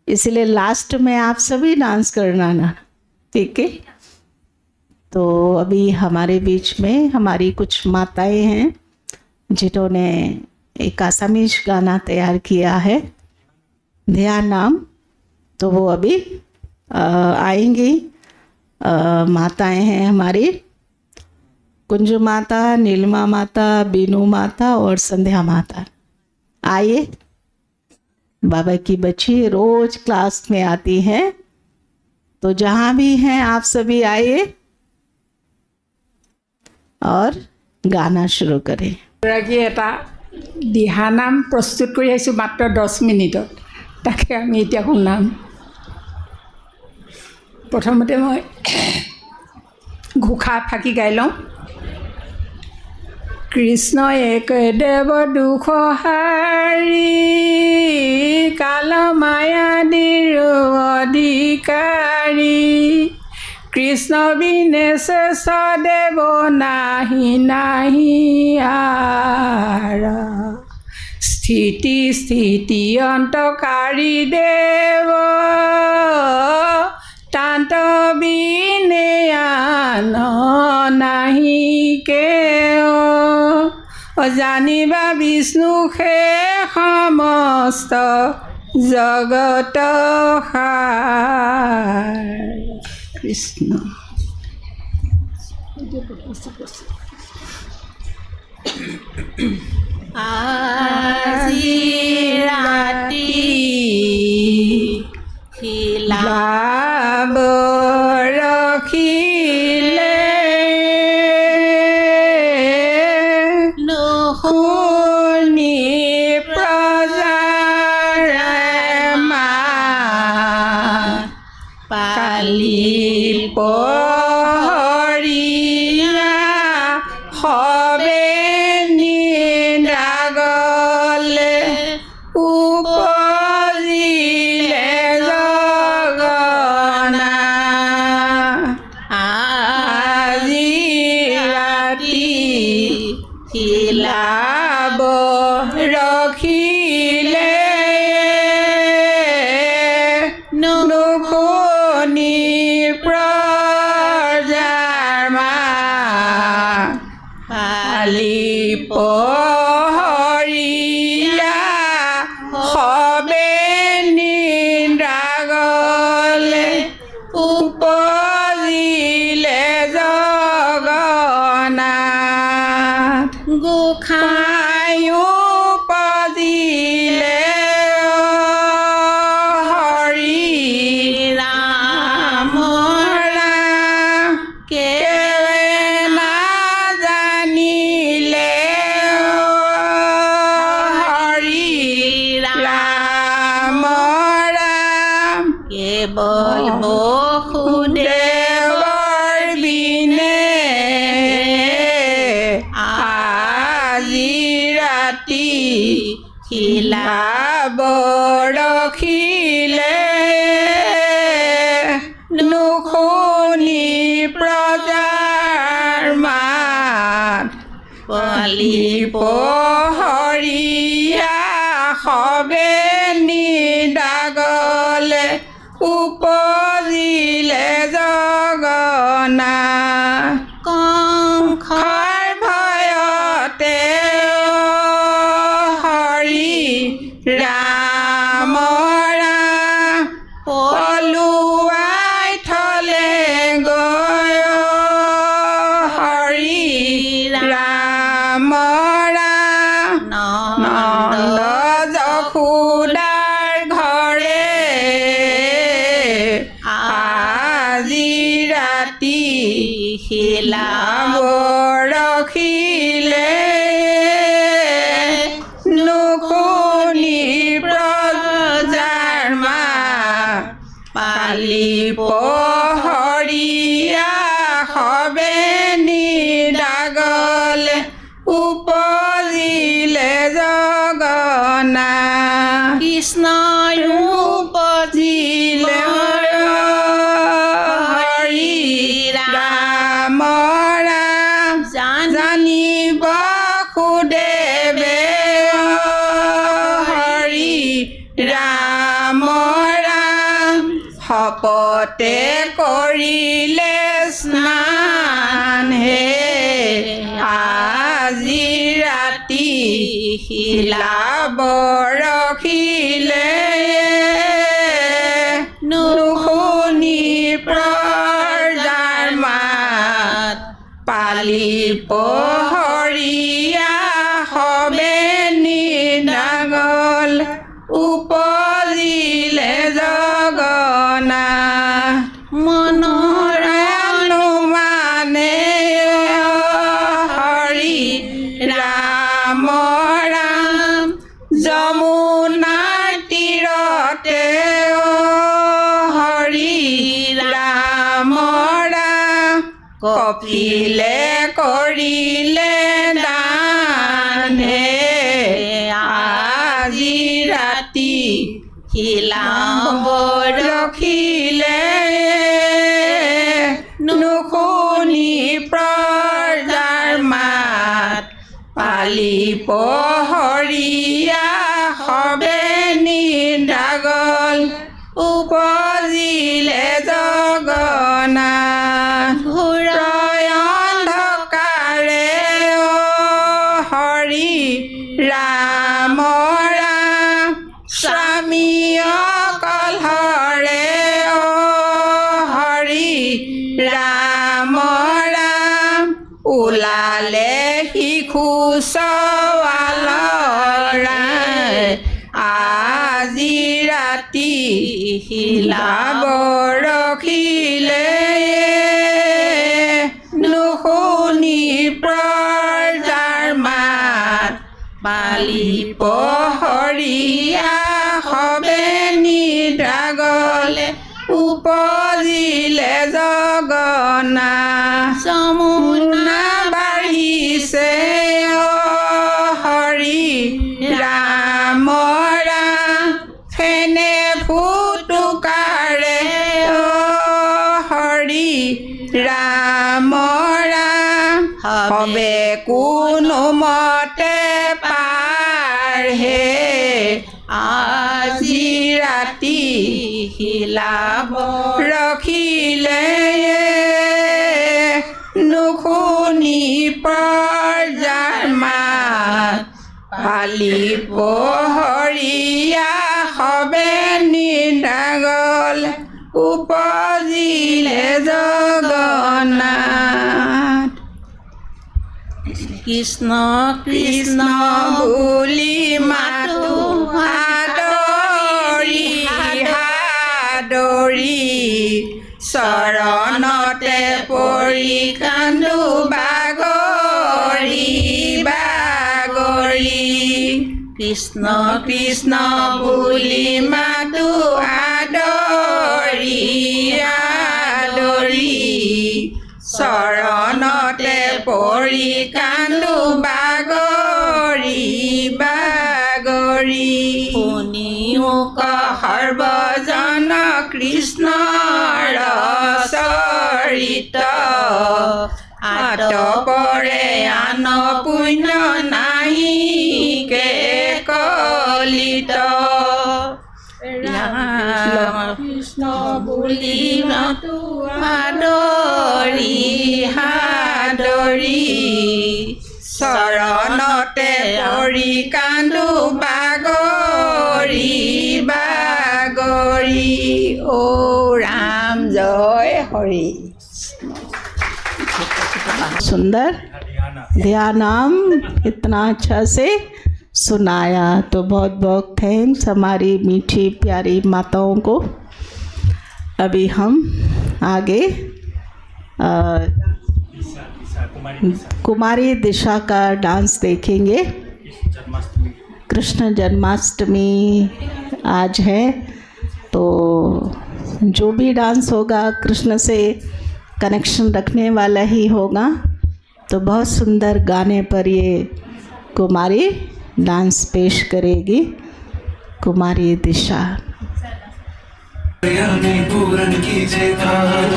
इसलिए लास्ट में आप सभी डांस करना ना, ठीक है। तो अभी हमारे बीच में हमारी कुछ माताएं हैं जिन्होंने एक आसामीज गाना तैयार किया है, ध्यान नाम। तो वो अभी आएंगी। माताएं हैं हमारी कुंजू माता, नीलिमा माता, बीनू माता और संध्या माता। आइए, बाबा की बच्ची रोज क्लास में आती हैं, तो जहाँ भी हैं आप सभी आइए और गाना शुरू करें। গৰাকী এটা দিহানাম প্ৰস্তুত কৰি আহিছোঁ মাত্ৰ 10 মিনিটত, তাকে আমি এতিয়া শুনাম। প্ৰথমতে মই ঘোষা ফাঁকি গাই লওঁ। কৃষ্ণ এক দেৱ দুখ হাৰি, কাল মায়াদিৰ অধিকাৰী। কৃষ্ণ বিনে শেষ দেৱ নাহি নাহি আৰা। স্থিতি স্থিতি অন্তকাৰী দেৱ, তান্ত বিনে জ্ঞান নাহি কেও জানিবা বিষ্ণু সে সমস্ত জগত সাৰ কৃষ্ণ আজি ৰাতি লাভ ৰখিলে শুনি প্ৰজাৰ মাত পালি পহৰীয়া সবে নিদাগলে উপজিলে জগনা আজি ৰাতি লাভ ৰখিলে নুশুনি প্ৰজাৰ মাত পালি পহৰীয়া সবে নিদাগলে উপজিলে জগন্নাথ গোসাঁই উপজিলে হৰি ৰাম ৰাম কেলে নাজানিলে হৰি ৰাম ৰাম কেৱল বসুদেৱৰ বিনে আজি ৰাতি লাভ ৰখিলে নুশুনি প্ৰজাৰ মাত পালি পহৰীয়া সবে নিদাগলে উপজিলে জগন্নাথ কংসৰ ভয়তে হৰি ৰাম ৰাম পলুৱাই থলে গৈ হৰি ৰাম ৰাম নন্দ যশোদাৰ ঘৰে আজি ৰাতি লাভ ৰখিলে নুশুনি প্ৰজাৰ মাত পালি পহৰীয়া সবে নিদাগলে উপজিলে জগন্নাথ কৃষ্ণই উপজিলে হৰি ৰাম ৰাম জানিব সুদেৱে হৰি ৰাম ৰাম শপতে কৰিলে স্নান হে আজি ৰাতি লাভ ৰখিলে নুশুনি প্ৰজাৰ মাত পালি পহৰীয়া সবে নিদাগল উপজিলে জগন্নাথ মনৰ অনুমানে হৰি ৰাম ৰাম যমুনাৰ তীৰতে হৰি ৰাম ৰাম কপিলে কৰিলে দান হে আজি ৰাতি লাভ ৰখিলে নুশুনি প্ৰজাৰ মাত পালি পহৰীয়া সবে নিদাগল উপজিলে জগন্নাথ ঘোঁৰা লাভ ৰখিলে নুশুনি প্ৰজাৰ মাত পালি পহৰীয়া সবে নিদ্ৰাগলে উপজিলে জগনা যমুনা বাঢ়িছে হৰি ৰাম ৰাম ফেনে ফুটুকাৰে হৰি ৰাম ৰাম হবে কোনো মতে পাৰ হে আজি ৰাতি হিলাব ৰখিলে নুশুনি প্ৰজাৰ মাত পালি পহৰীয়া সবে নিদ্ৰাগল উপজিলে জগন্নাথ কৃষ্ণ কৃষ্ণ বুলি মাতো হাদৰি হাদৰি চৰণতে পৰি কান্দো বাগৰি বাগৰি কৃষ্ণ কৃষ্ণ বুলি মাতো আদৰি আদৰি চৰণতে পৰি কান্দো বাগৰি বাগৰি শুনিও সৰ্বজন কৃষ্ণৰ চৰিত আতপৰে আন পুণ্য নাহি কে কলিত কৃষ্ণ বুলি মাতো হাদৰি হাদৰি চৰণতে পৰি কান্দো বাগৰি বাগৰি ও ৰাম জয় হৰি सुंदर ध्यानाम इतना अच्छा से सुनाया। तो बहुत बहुत थैंक्स हमारी मीठी प्यारी माताओं को। अभी हम आगे कुमारी दिशा का डांस देखेंगे। कृष्ण जन्माष्टमी आज है, तो जो भी डांस होगा कृष्ण से कनेक्शन रखने वाला ही होगा। तो बहुत सुंदर गाने पर ये कुमारी डांस पेश करेगी, कुमारी दिशा। यामी पूरन कीजिए काज,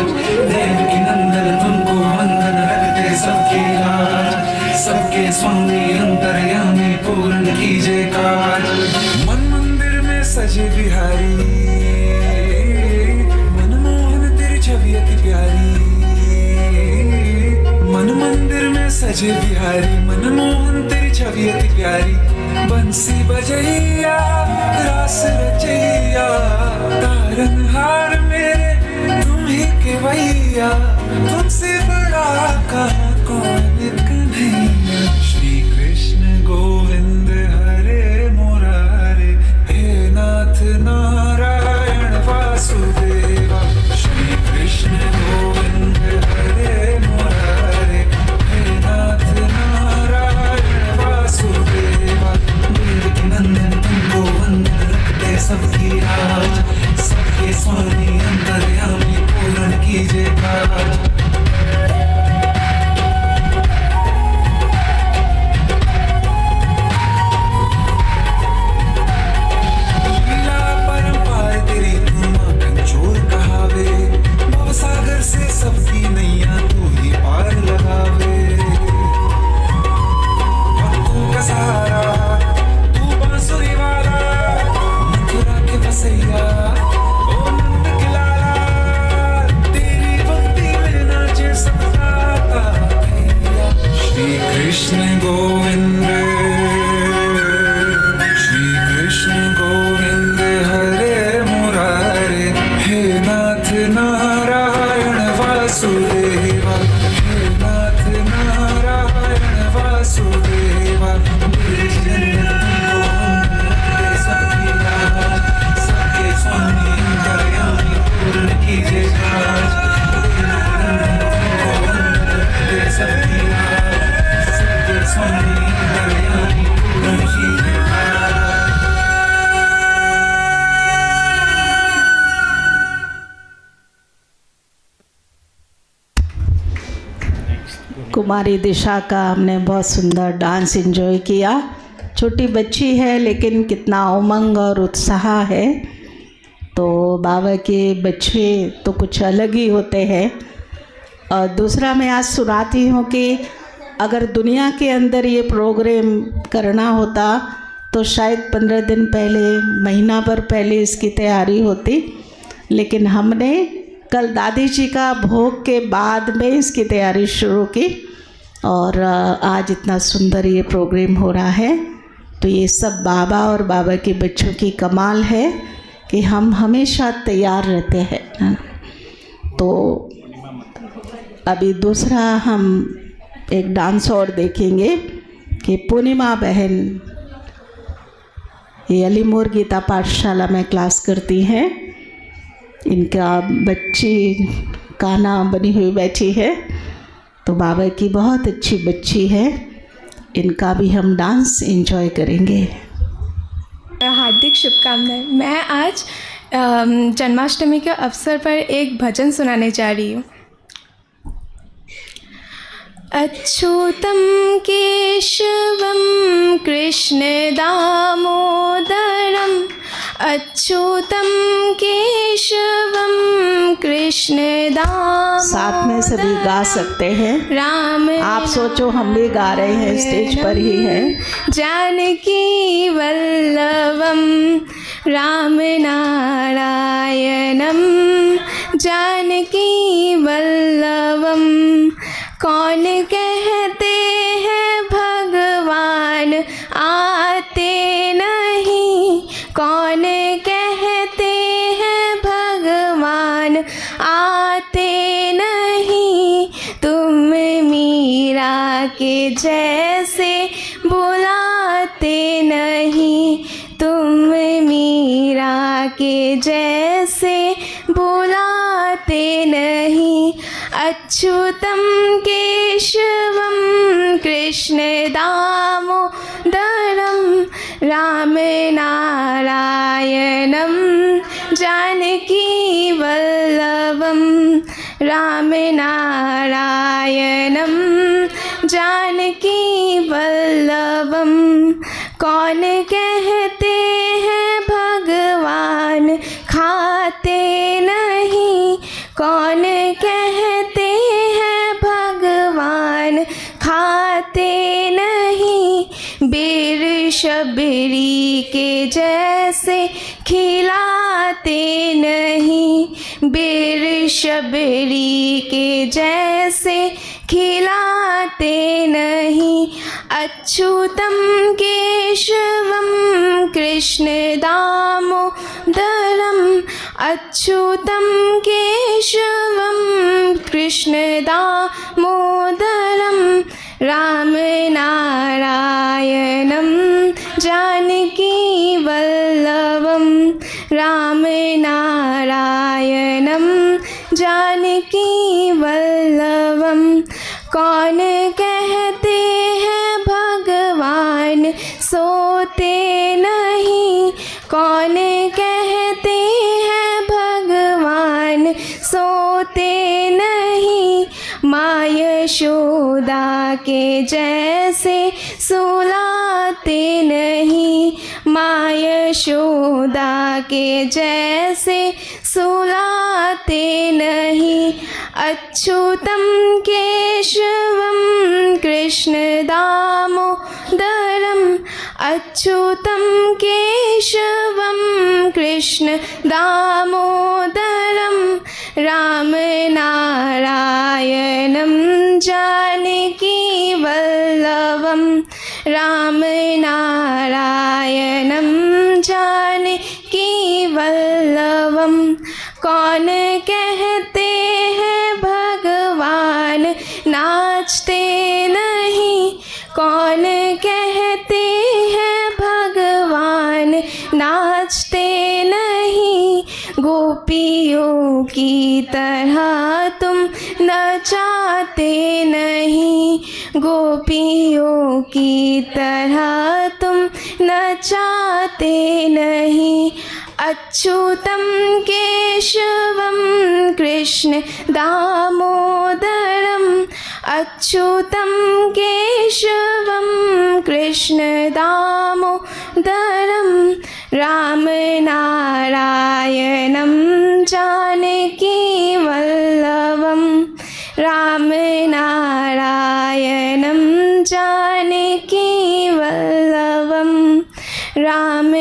देवकी नंदन तुमको वंदन रखते सबके लाज, सबके स्वामी अंतर्यामी पूरन कीजिए काज। मन मंदिर में सजे बिहारी, मनमोहन तेरी छवि अति प्यारी। मन मंदिर में सजे बिहारी, मनमोहन तेरी छवि अति प्यारी। बंसी बजैया रास रचैया, तारनहार मेरे तुम ही केवैया। तुमसे बड़ा कहाँ कौन कन्हैया। श्री कृष्ण गोविंद हरे मुरारे, हे नाथ नारायण वासुदेवा। श्री कृष्ण गोविंद हरे मुरारे, हे नाथ नारायण वासुदेवा। देवकी नंदन तुमको वंदन रखते सबकी लाज, सबके स्वामी अंतर्यामी पूर्ण कीजिए काज। लीला परंपार तेरी तू माखन चोर कहावे, भवसागर से सबकी नैया तू ही पार लगावे। भक्तों का सहारा तू बांसुरी वाला, मथुरा के बसैया ओ नंद के लाला। तेरी भक्ति में नाचे सबका भैया। श्री कृष्ण गोविंद, श्री कृष्ण गोविंद हरे मुरारे, हे नाथ नारायण वासुदेवा। हे नाथ नारायण वासुदेवा। सबके स्वामी अंतर्यामी कुमारी दिशा का हमने बहुत सुंदर डांस एंजॉय किया। छोटी बच्ची है लेकिन कितना उमंग और उत्साह है। तो बाबा के बच्चे तो कुछ अलग ही होते हैं। और दूसरा मैं आज सुनाती हूँ कि अगर दुनिया के अंदर ये प्रोग्राम करना होता तो शायद 15 दिन पहले, महीना भर पहले इसकी तैयारी होती, लेकिन हमने कल दादी जी का भोग के बाद में इसकी तैयारी शुरू की और आज इतना सुंदर ये प्रोग्राम हो रहा है। तो ये सब बाबा और बाबा के बच्चों की कमाल है कि हम हमेशा तैयार रहते हैं। तो अभी दूसरा हम एक डांस और देखेंगे कि पूर्णिमा बहन ये अलीमोर गीता पाठशाला में क्लास करती हैं। इनका बच्ची काना बनी हुई बैठी है, तो बाबा की बहुत अच्छी बच्ची है। इनका भी हम डांस एंजॉय करेंगे। हार्दिक शुभकामनाएं। मैं आज जन्माष्टमी के अवसर पर एक भजन सुनाने जा रही हूँ। अच्युतं केशवं कृष्ण दामोदरम् अच्युतं केशवं कृष्ण दामोदरम्। साथ में सभी गा सकते हैं। राम आप सोचो हम भी गा रहे हैं, स्टेज पर ही हैं। जानकी वल्लभम राम नारायणम जानकी वल्लभम। कौन कहते हैं भगवान आते नहीं, कौन कहते हैं भगवान आते नहीं। तुम मीरा के जैसे बुलाते नहीं, तुम मीरा के जैसे बुलाते नहीं। अच्युतं केशवं कृष्ण दामोदरं राम नारायणं जानकी वल्लभं राम नारायणं जानकी वल्लभं। कौन कहते हैं भगवान खाते नहीं, कौन कहते हैं भगवान खाते नहीं। बेर शबरी के जैसे खिलाते नहीं, बेर शबरी के जैसे खिलाते नहीं। अच्युतं केशवं कृष्ण दामोदरम् अच्युतं केशवं कृष्ण दामोदरम् राम नारायणं जानकी वल्लभं राम नारायणं जानकी वल्लभं। कौन कहते हैं भगवान सोते नहीं, कौन कहते हैं भगवान सोते नहीं। माँ यशोदा के जैसे सुलाते नहीं, माँ यशोदा के जैसे सुलाते नहीं। अच्युतं केशवं कृष्ण दामोदरम् अच्युतं केशवं कृष्ण दामोदरम् राम नारायणं जानकी वल्लभं राम नारायणं जानकी वल्लभं। कौन कहते हैं भगवान नाचते नहीं, कौन कहते हैं भगवान नाचते नहीं। गोपियों की तरह तुम नचाते नहीं, गोपियों की तरह तुम नचाते नहीं। अच्युतं केशवं कृष्ण दामोदरम् अच्युतं केशवं कृष्णदामोदरं रामनारायणं जानकीवल्लभं रामनारायणं जानकीवल्लभं रामनारायणं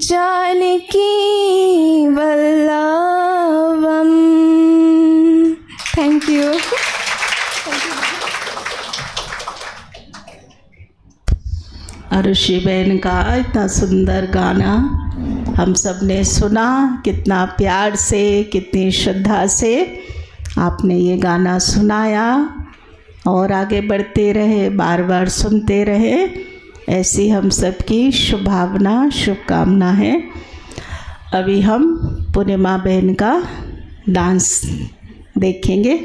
जानकीवल्लभं। Thank you. अरुषि बहन का इतना सुंदर गाना हम सब ने सुना। कितना प्यार से, कितनी श्रद्धा से आपने ये गाना सुनाया और आगे बढ़ते रहे, बार बार सुनते रहे, ऐसी हम सबकी शुभ भावना, शुभकामना है। अभी हम पूर्णिमा बहन का डांस देखेंगे।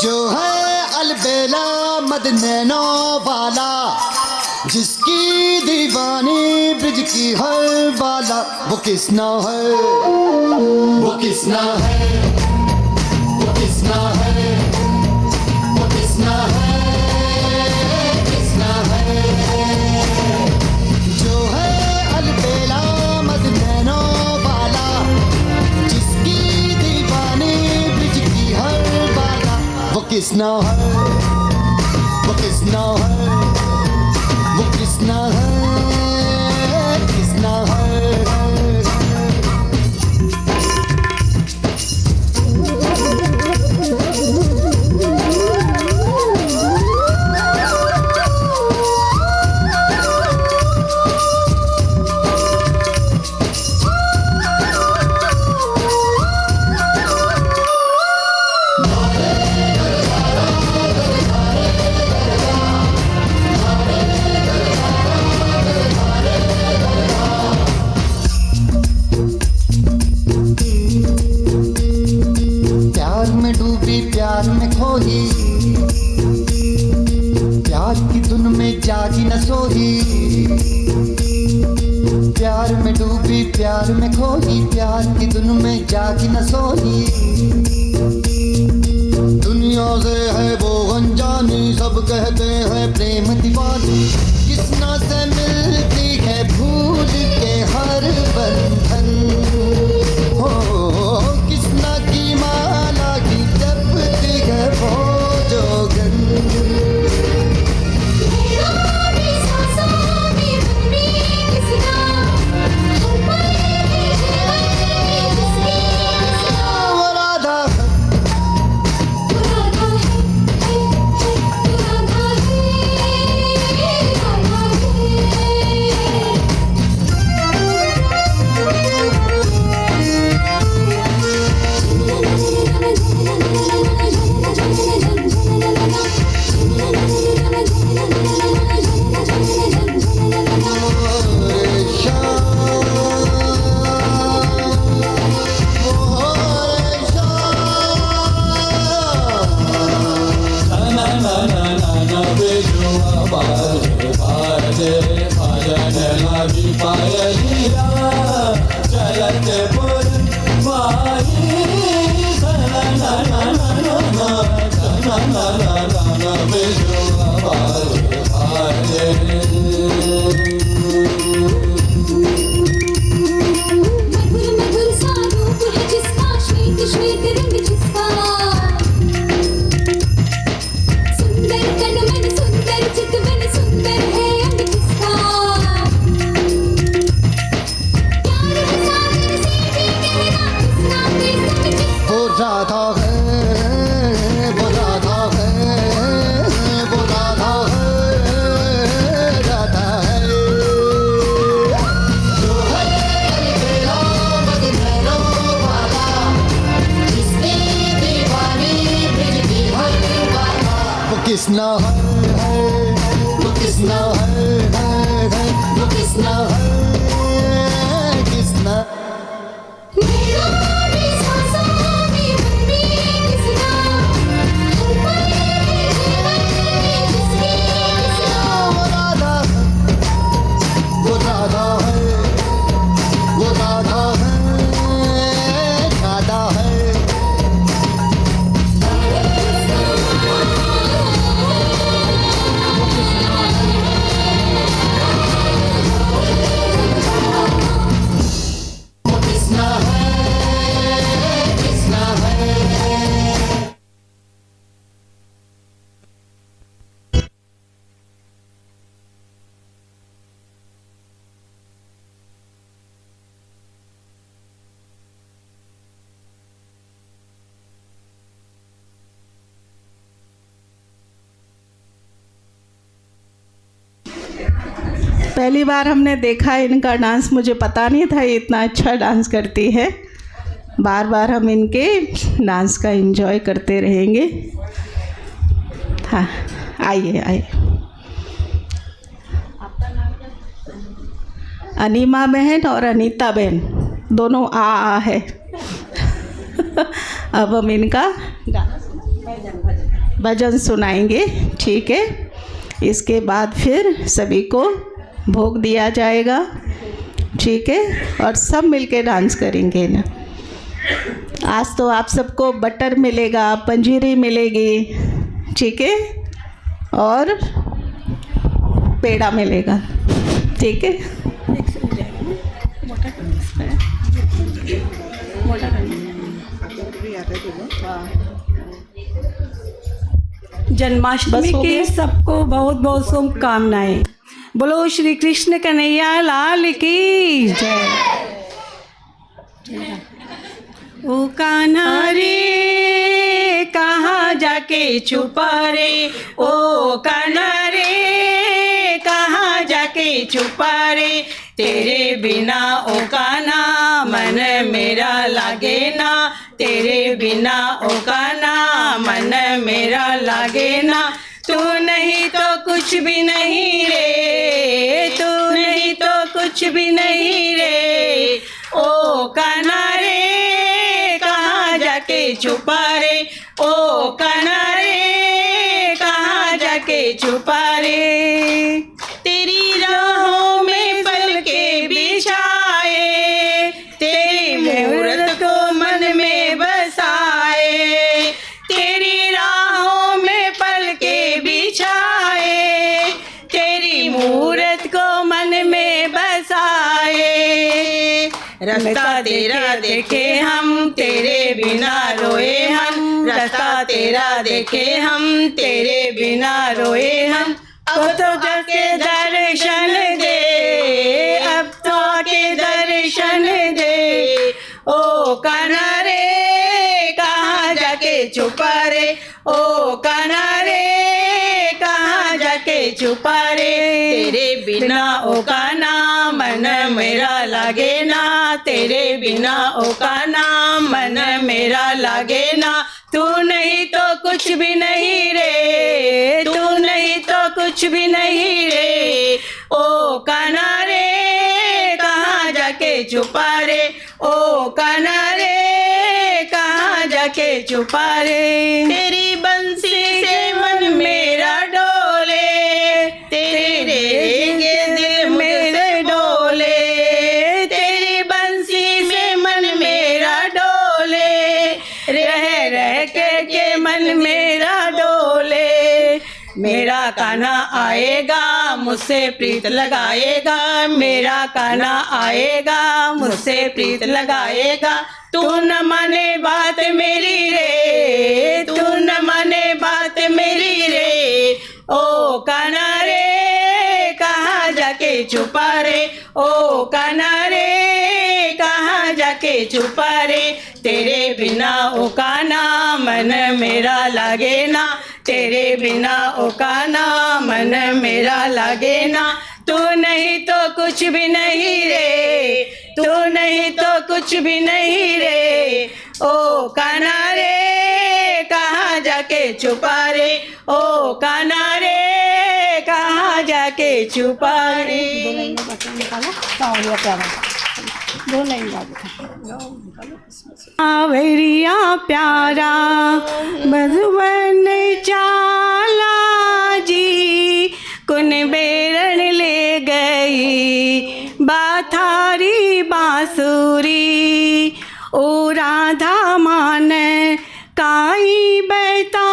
जो है अलबेला मद नैनों वाला, जिसकी दीवानी ब्रिज की हर बाला, वो किसना है, वो किसना है, वो किसना है, वो किसना है, किसना है। जो है अलबेला मद नैनों वाला, जिसकी दीवानी ब्रिज की हर बाला, वो किसना है, वो किसना है, वो किसना है, किसना है। प्यार में डूबी, प्यार में खोई, प्यार की धुन में जागी न सोई। प्यार में डूबी, प्यार में खोई, प्यार की धुन में जागी न सोई। दुनिया से है वो अनजानी, सब कहते हैं प्रेम दीवानी, किसना से मिलती है भूल के हर बंधन। हो किसना की माला की जपती है वो जोगन। वो राधा है, वो राधा है, वो राधा है, कृष्णा है वो कृष्णा है वो कृष्णा है कृष्णा मेरा भी सांसों में मन में किसना ऊपर जीवन में किसकी किसना वो राधा वो राधा है वो राधा है राधा है वो कृष्णा है कृष्णा है पहली बार हमने देखा इनका डांस, मुझे पता नहीं था ये इतना अच्छा डांस करती है। बार बार हम इनके डांस का एंजॉय करते रहेंगे। हाँ, आइए आइए। अनीमा बहन और अनीता बहन दोनों आ है। अब हम इनका भजन सुनाएंगे, ठीक है। इसके बाद फिर सभी को भोग दिया जाएगा, ठीक है। और सब मिलके डांस करेंगे ना। आज तो आप सबको बटर मिलेगा, पंजीरी मिलेगी, ठीक है, और पेड़ा मिलेगा, ठीक है। जन्माष्टमी की सबको बहुत बहुत शुभकामनाएं। बोलो श्री कृष्ण कन्हैया लाल की जय। ओ कान्हा रे कहाँ जाके छुपा रे, ओ कान्हा रे कहाँ जाके छुपा रे, तेरे बिना ओ कान्हा मन मेरा लागे ना, तेरे बिना ओ कान्हा मन मेरा लागे ना। तू नहीं तो कुछ भी नहीं रे, तू नहीं तो कुछ भी नहीं रे, ओ कान्हा रे कहाँ जाके छुपा रे, ओ कान्हा रे कहाँ जाके छुपा रे। तेरी राहों में पल के बिछाए, तेरी मूरत को मन में बसाए, तेरी राहों में पल के बिछाए, तेरी मूरत को मन में बसाए। रास्ता तेरा देखे हम, तेरे बिना रोए हम, रास्ता तेरा देखे हम, तेरे बिना रोए हम। अब तो जाके दर्शन दे, अब तो आके दर्शन दे, ओ कान्हा रे कहाँ जाके छुपा रे, ओ कान्हा रे कहाँ जाके छुपा रे। तेरे बिना ओ कान्हा मन मेरा लागे ना, तेरे बिना ओ कान्हा मन मेरा लागे ना। तू नहीं तो कुछ भी नहीं रे, तू नहीं तो कुछ भी नहीं रे, ओ कान्हा रे कहाँ जाके छुपा रे, ओ कान्हा रे कहाँ जाके छुपा रे। तेरी बंसी से मन मेरा डोले, तेरे के दिल मेरे डोले, तेरी बंसी से मन मेरा डोले, रह रह के मन मेरा डोले। मेरा कान्हा आएगा मुझसे प्रीत लगाएगा, मेरा कान्हा आएगा मुझसे प्रीत लगाएगा। तू न माने बात मेरी रे, तू न माने बात मेरी रे, ओ कान्हा रे कहाँ जाके छुपा रे, ओ कान्हा रे कहाँ जाके छुपा रे। तेरे बिना ओ कान्हा मन मेरा लागे ना, तेरे बिना ओ कान्हा मन मेरा लागे ना। तू नहीं तो कुछ भी नहीं रे, तू नहीं तो कुछ भी नहीं रे, ओ कान्हा रे कहाँ जाके जाके छुपा रे, ओ कान्हा रे कहाँ जाके छुपा रे। आवरिया प्यारा मधुबन चाला जी, कुन बेरन ले गई बाथारी बांसुरी, ओ राधा मान काई बैतावा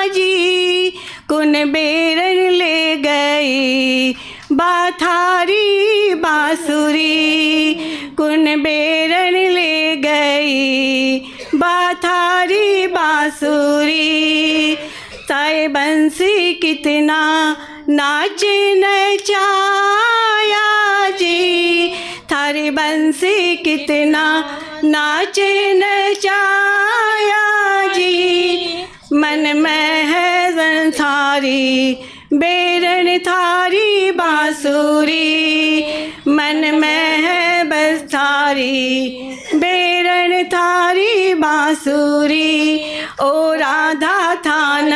जी, कुन बेरन ले गई बाथारी बांसुरी, कुन बेरन ले गई बाथारी बांसुरी। ताए बंसी कितना नाचे नचाया जी, थारी बंसी कितना नाचे नचाया जी, मन में है संसारी बेरन थारी बांसुरी, मन में है बस थारी बेरन थारी बांसुरी, ओ राधा थान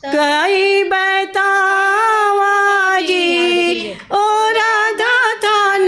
कई बतावा जी, ओ राधा थान।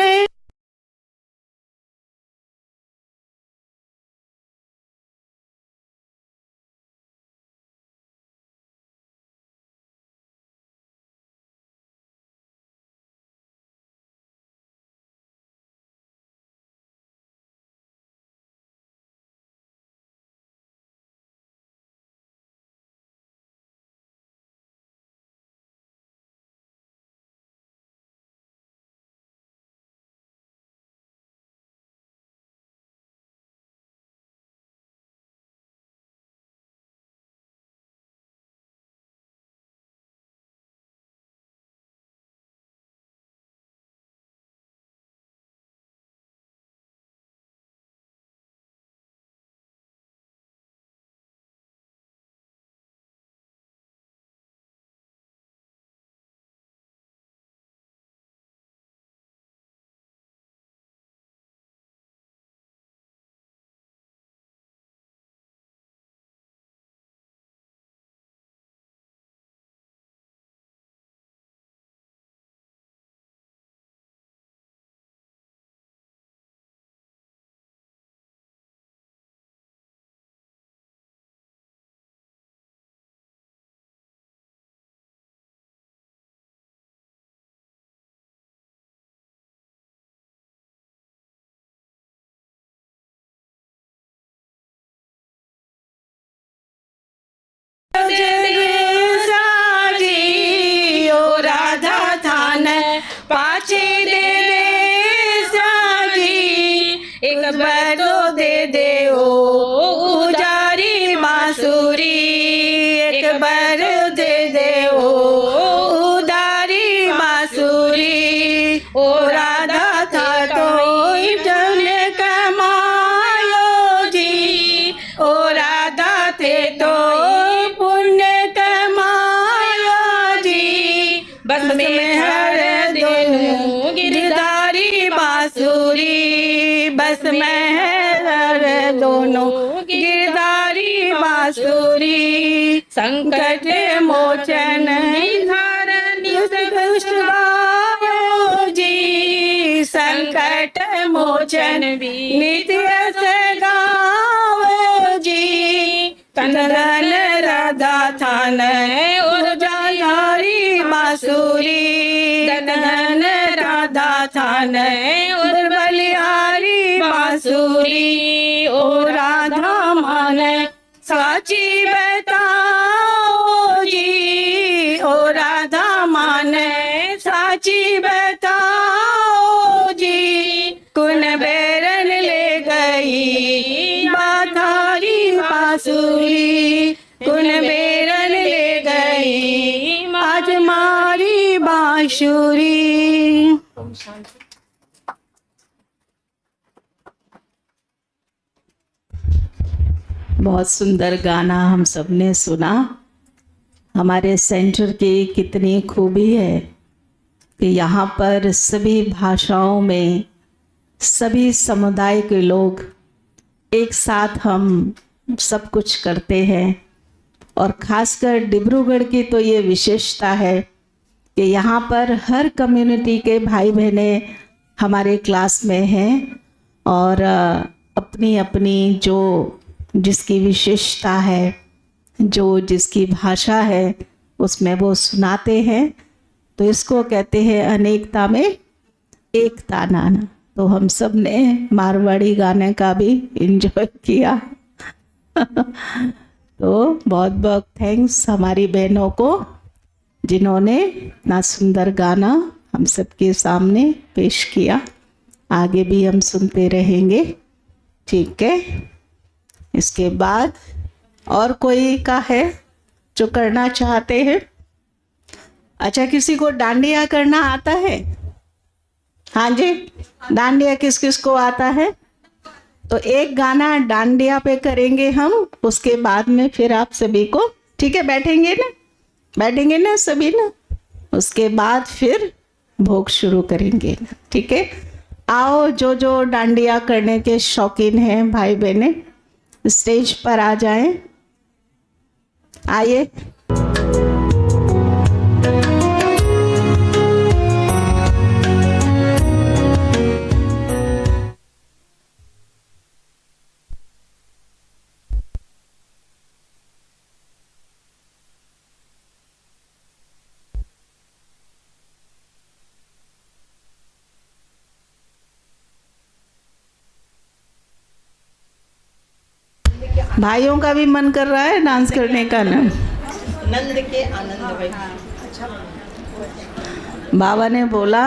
साजी ओ राधा थान पाछे दे दे साजी, एक बरो दे दे ओ उजारी बांसुरी, एक बरो दे दे ओ उदारी बांसुरी, ओ राधा था तो जन कमायो जी, ओ राधा थे तो पुण्य कमायो जी, बस में हर दोनों गिरधारी बांसुरी, बस में हर दोनों गिरधारी बांसुरी, संकट मोचन धारणी दुष्ट गायो जी, संकट मोचन नित्य से गाओ जी, तन धन राधा थान उजारी बांसुरी, तन धन राधा थान और बलिहारी बांसुरी, ओ राधा मान साची बताओ जी, ओ राधा मान साची बताओ जी, कुन बेरन ले गई बाथारी बांसुरी, कुन बेरन ले गई आज मारी बांसुरी। बहुत सुंदर गाना हम सबने सुना। हमारे सेंटर की कितनी खूबी है कि यहाँ पर सभी भाषाओं में सभी समुदाय के लोग एक साथ हम सब कुछ करते हैं। और ख़ासकर डिब्रूगढ़ की तो ये विशेषता है कि यहाँ पर हर कम्युनिटी के भाई बहनें हमारे क्लास में हैं और अपनी अपनी जो जिसकी विशेषता है, जो जिसकी भाषा है, उसमें वो सुनाते हैं। तो इसको कहते हैं अनेकता में एकता नाना। तो हम सब ने मारवाड़ी गाने का भी एंजॉय किया। तो बहुत बहुत थैंक्स हमारी बहनों को जिन्होंने इतना सुंदर गाना हम सबके सामने पेश किया। आगे भी हम सुनते रहेंगे, ठीक है। इसके बाद और कोई का है जो करना चाहते हैं? अच्छा, किसी को डांडिया करना आता है? हाँ जी, डांडिया किस किस को आता है? तो एक गाना डांडिया पे करेंगे हम, उसके बाद में फिर आप सभी को, ठीक है, बैठेंगे ना सभी ना, उसके बाद फिर भोग शुरू करेंगे, ठीक है। आओ, जो जो डांडिया करने के शौकीन हैं भाई बहने स्टेज पर आ जाएं। आइए। भाइयों का भी मन कर रहा है डांस करने का ना। नंद के आनंद भाई। बाबा ने बोला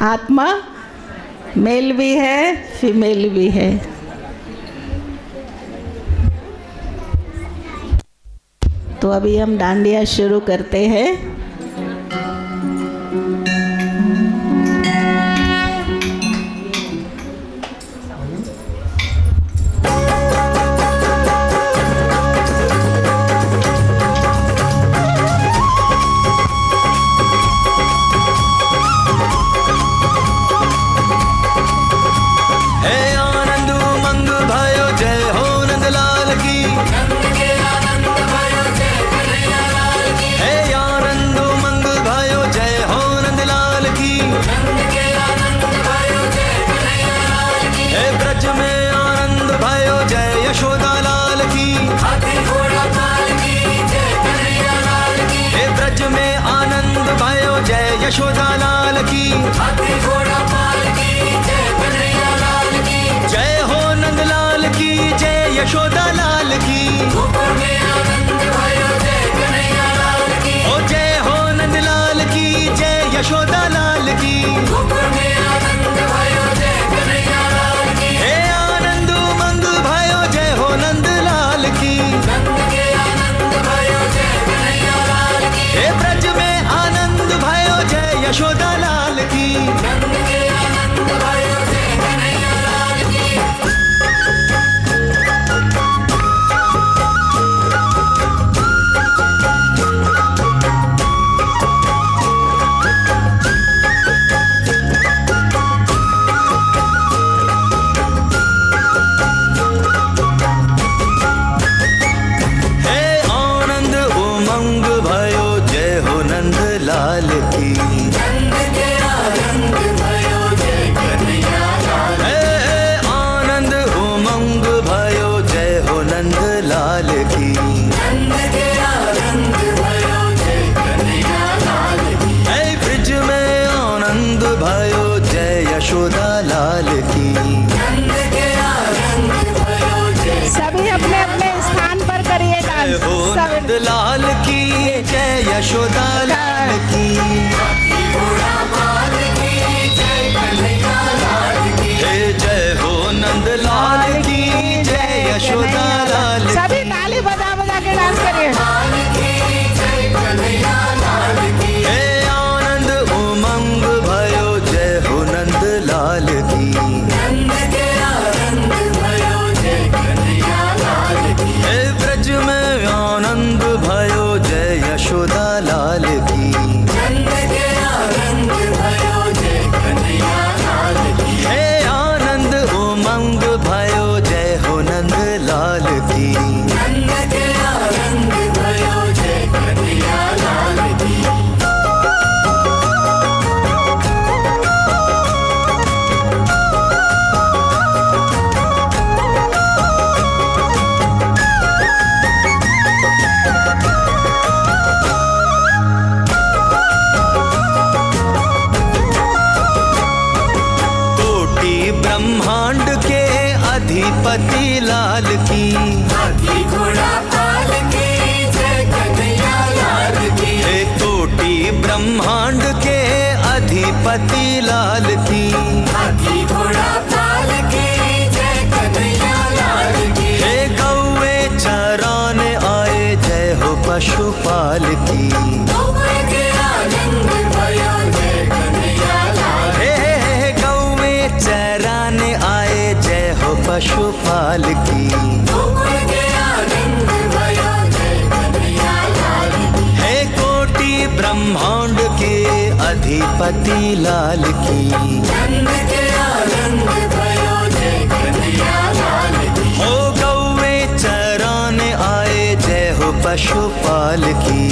आत्मा मेल भी है फीमेल भी है। तो अभी हम डांडिया शुरू करते हैं। यशोदा लाल की, हाथी घोड़ा पाल की, जय कन्हैया लाल की, जय हो नंद लाल की, जय यशोदा लाल की, गोकुल में आनंद भयो जय कन्हैया लाल की, ओ जय हो नंद लाल की, जय यशोदा लाल की, गोकुल में आनंद भयो जय कन्हैया लाल की, हे आनंद उमंग भयो जय हो नंद लाल की, नंद के आनंद भयो जय कन्हैया लाल की, हे ब्रज में आनंद भयो जय यशोदा लाल की, नंद के आनंद भयो जय कन्हैया लाल की। हे आनंद उमंग भयो जय हो नंद लाल की, नंद के आनंद भयो जय कन्हैया लाल की, हे आनंद उमंग भयो जय हो नंद लाल की, नंद के आनंद भयो जय कन्हैया लाल की, हे ब्रिज में आनंद भयो जय यशोदा लाल की, नंद के आनंद भयो जय, सभी अपने अपने स्थान पर करिए जय हो नंद लाल की, जय यशोदा लाल की, हाथी घोड़ा पाल की, जय कन्हैया लाल की, हे जय हो नंद लाल की, जय यशोदा लाल की, सभी ताली बजा बजा के डांस करिए। लाल की, जय कन्हैया लाल की, हे आनंद उमंग भयो जय हो नंद लाल की, नंद के आनंद भयो जय कन्हैया लाल की, हे ब्रज में आनंद भयो जय यशोदा लाल की, भयो जय हो नंद लाल की। नंद के आनंद भयो जय कन्हैया लाल की। ब्रह्मांड के अधिपति लाल की। हाथी घोड़ा पाल की जय कन्हैया लाल की। हे कोटि ब्रह्मांड के अधिपति लाल की। हाथी घोड़ा पाल की जय कन्हैया लाल की। हे गौवे चराने आए जय हो पशुपाल की। गौवे के आनंद भयो जय कन्हैया लाल की। चराने आए जय हो पशुपाल की। हे कोटि ब्रह्मांड के अधिपति लाल की। हो गौवे चराने आए जय हो पशुपाल की।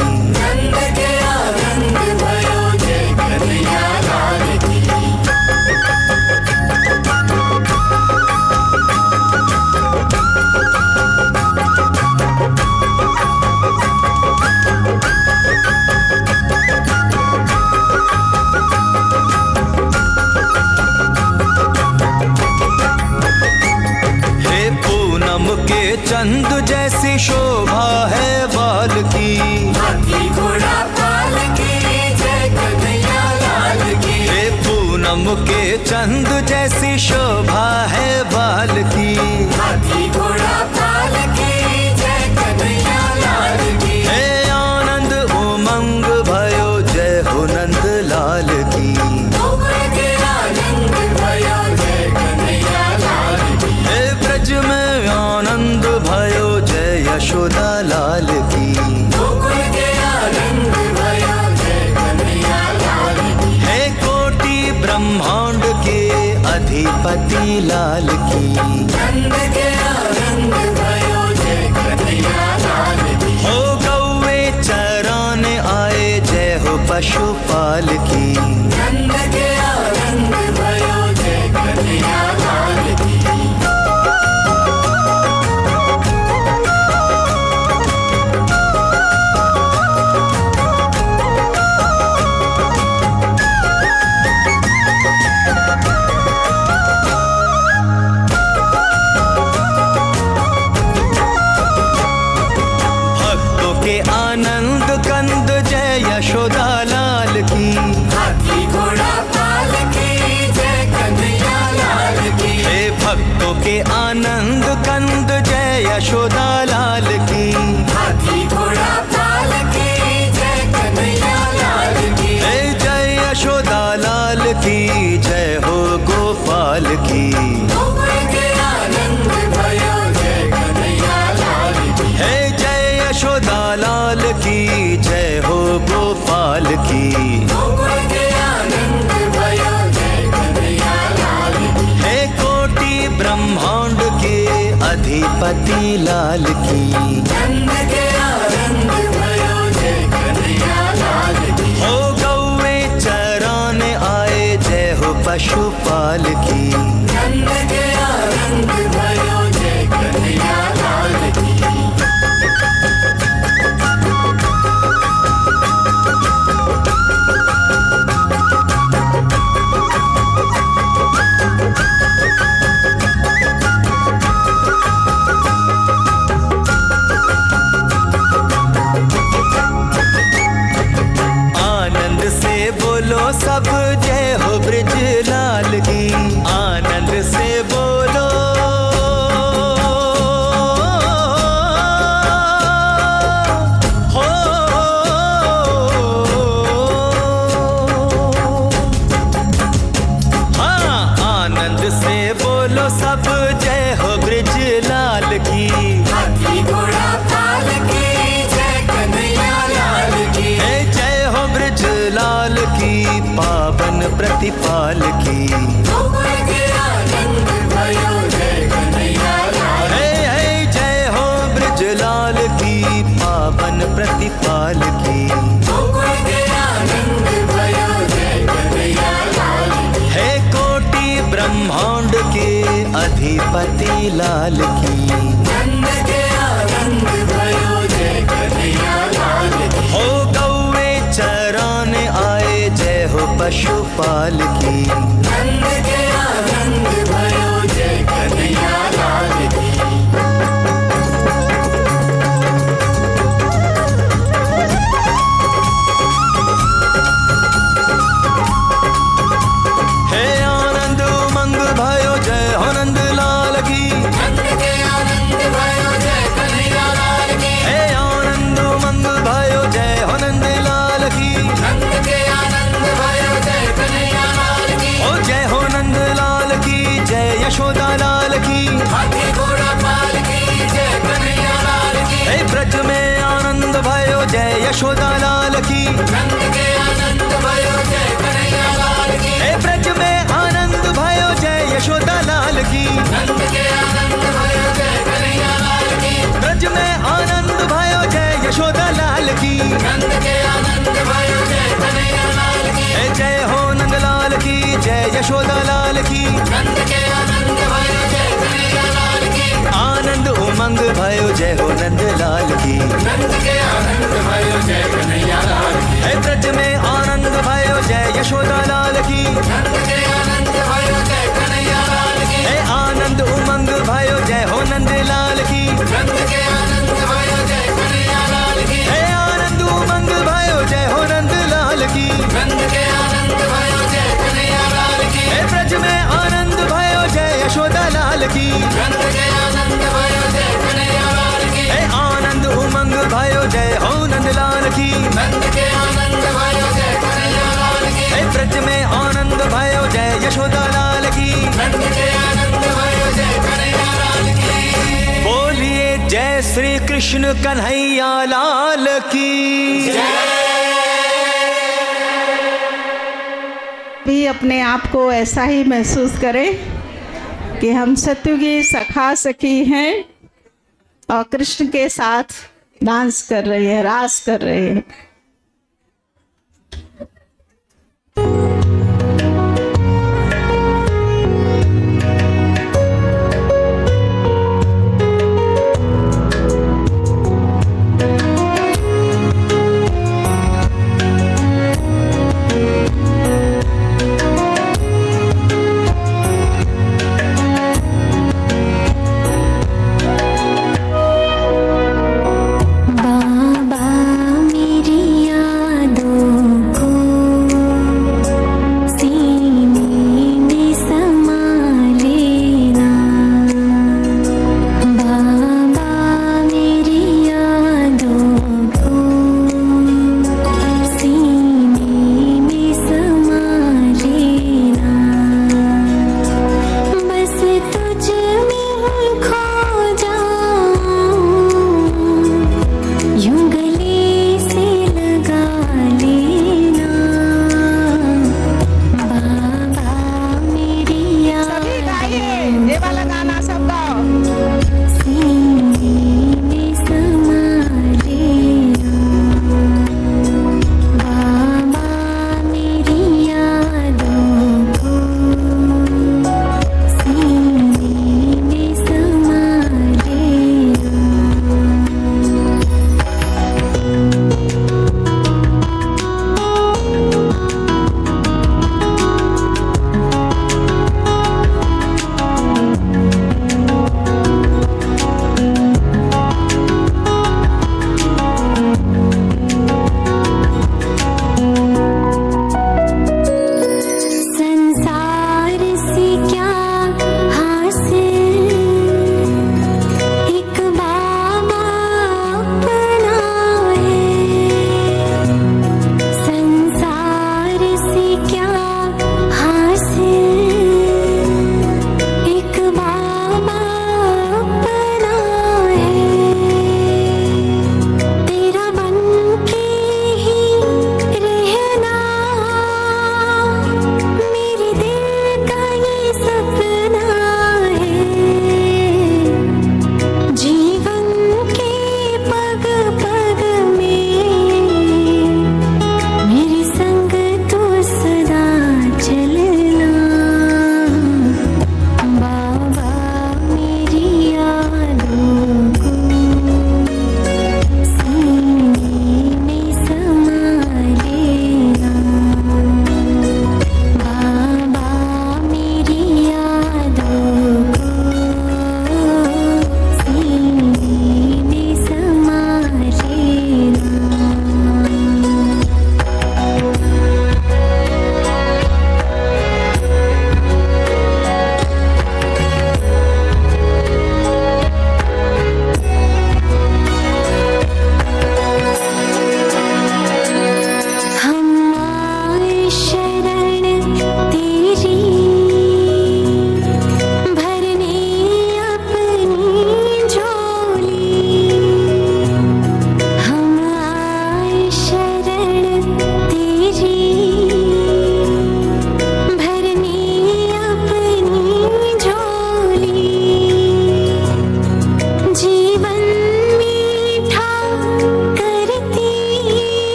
चंद जैसी शोभा है बाल की। हाथी घोड़ा पाल की जय कन्हैया लाल की। हे पूनम के चंद जैसी शोभा है बाल की। हाथी घोड़ा पाल की जय कन्हैया लाल की। हे आनंद उमंग भयो जय हो नंद लाल की। हे ब्रज में आनंद भयो जय यशोदा लाल की। हे कोटि ब्रह्मांड के अधिपति लाल की। हो गौवे चराने आए जय हो पशुपाल की। आनंद कंद जय यशोदा लाल की। हाथी घोड़ा पाल की जय कन्हैया लाल की। हे भक्तों के आनंद कंद जय यशोदा लाल की। हाथी घोड़ा पाल की जय कन्हैया लाल की। हे जय यशोदा लाल की जय हो गोपाल की। हे जय यशोदा लाल की जय हो गोपाल की। हे कोटि ब्रह्मांड के अधिपति लाल की। हो गौवे चराने आए जय हो पशुपाल की। आनंद से बोलो सब जय हो ब्रज लाल की। आनंद से बोलो हो। हाँ आनंद से बोलो सब जय हो ब्रज लाल की। हाथी घोड़ा पाल की जय कन्हैया लाल की। जय हो ब्रज लाल की पावन प्रतिपाल की। गणपति लाल की। नंद के आनंद भयो जय कन्हैया लाल की। हो गौवे चराने आए जय हो पशुपाल की। नंद के आनंद भयो जय कन्हैया लाल की। हे आनंद उमंग भयो जय हो नंद लाल की। नंद के आनंद भयो जय कन्हैया लाल की। हे आनंद उमंग भयो जय हो नंद लाल की। नंद के आनंद भयो जय कन्हैया लाल की। ओ जय हो नंद लाल की जय यशोदा लाल की। हाथी घोड़ा पाल की जय कन्हैया लाल की। हे ब्रज में आनंद भयो जय यशोदा लाल की। नंद के आनंद भयो जय कन्हैया लाल की। हे ब्रज में आनंद भयो जय यशोदा लाल की। नंद के आनंद भयो जय कन्हैया लाल की। ब्रज में आनंद भयो जय यशोदा लाल की। नंद के आनंद भयो जय कन्हैया लाल की। हे जय हो नंद लाल की जय यशोदा लाल की। नंद के आनंद भयो जय कन्हैया लाल की। आनंद उमंग भयो जय हो नंद लाल की। नंद के आनंद भयो जय कन्हैया लाल की। हे ब्रज में आनंद भयो जय यशोदा लाल की। नंद के आनंद भयो जय कन्हैया लाल की। हे आनंद उमंग भयो जय हो नंद लाल की। नंद के आनंद भयो जय कन्हैया लाल की। हे आनंद उमंग भयो जय हो नंद लाल की। नंद के आनंद भयो जय कन्हैया लाल की। हे ब्रज में आनंद भयो जय यशोदा लाल की। नंद के आनंद भयो जय कन्हैया लाल की। हे आनंद उमंग भयो जय हो नंद लाल की। नंद के आनंद भयो जय कन्हैया लाल की। हे ब्रज में आनंद भयो जय यशोदा लाल की। नंद के आनंद भयो जय कन्हैया लाल की। बोलिए जय श्री कृष्ण कन्हैया लाल की। भी अपने आप को ऐसा ही महसूस करें कि हम सत्युगी सखा सखी हैं और कृष्ण के साथ डांस कर रहे हैं, रास कर रहे हैं। बाबा मेरी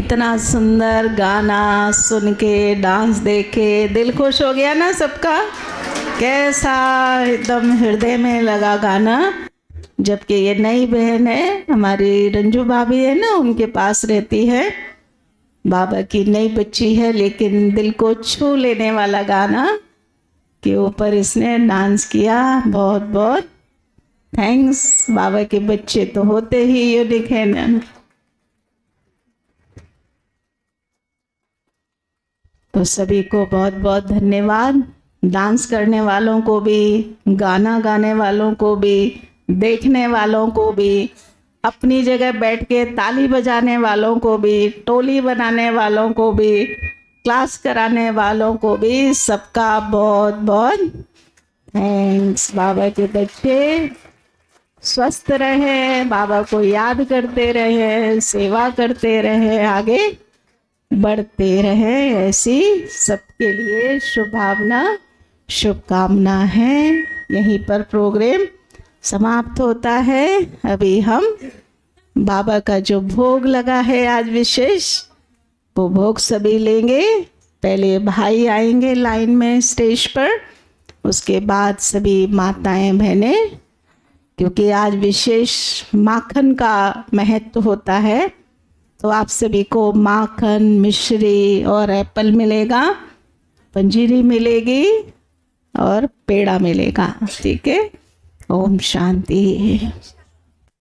इतना सुंदर गाना सुन के, डांस देख के दिल खुश हो गया ना सबका। कैसा एकदम हृदय में लगा गाना। जबकि ये नई बहन है, हमारी रंजू भाभी है ना, उनके पास रहती है, बाबा की नई बच्ची है, लेकिन दिल को छू लेने वाला गाना के ऊपर इसने डांस किया। बहुत बहुत थैंक्स। बाबा के बच्चे तो होते ही यूनिक है ना। तो सभी को बहुत बहुत धन्यवाद। डांस करने वालों को भी, गाना गाने वालों को भी, देखने वालों को भी, अपनी जगह बैठ के ताली बजाने वालों को भी, टोली बनाने वालों को भी, क्लास कराने वालों को भी, सबका बहुत बहुत थैंक्स। बाबा के बच्चे स्वस्थ रहे, बाबा को याद करते रहे, सेवा करते रहे, आगे बढ़ते रहे, ऐसी सबके लिए शुभभावना, शुभकामना है। यहीं पर प्रोग्राम समाप्त होता है। अभी हम बाबा का जो भोग लगा है आज विशेष, वो भोग सभी लेंगे। पहले भाई आएंगे लाइन में स्टेज पर, उसके बाद सभी माताएं बहनें, क्योंकि आज विशेष माखन का महत्व होता है। तो आप सभी को माखन, मिश्री और एप्पल मिलेगा, पंजीरी मिलेगी और पेड़ा मिलेगा। ठीक है। ओम शांति।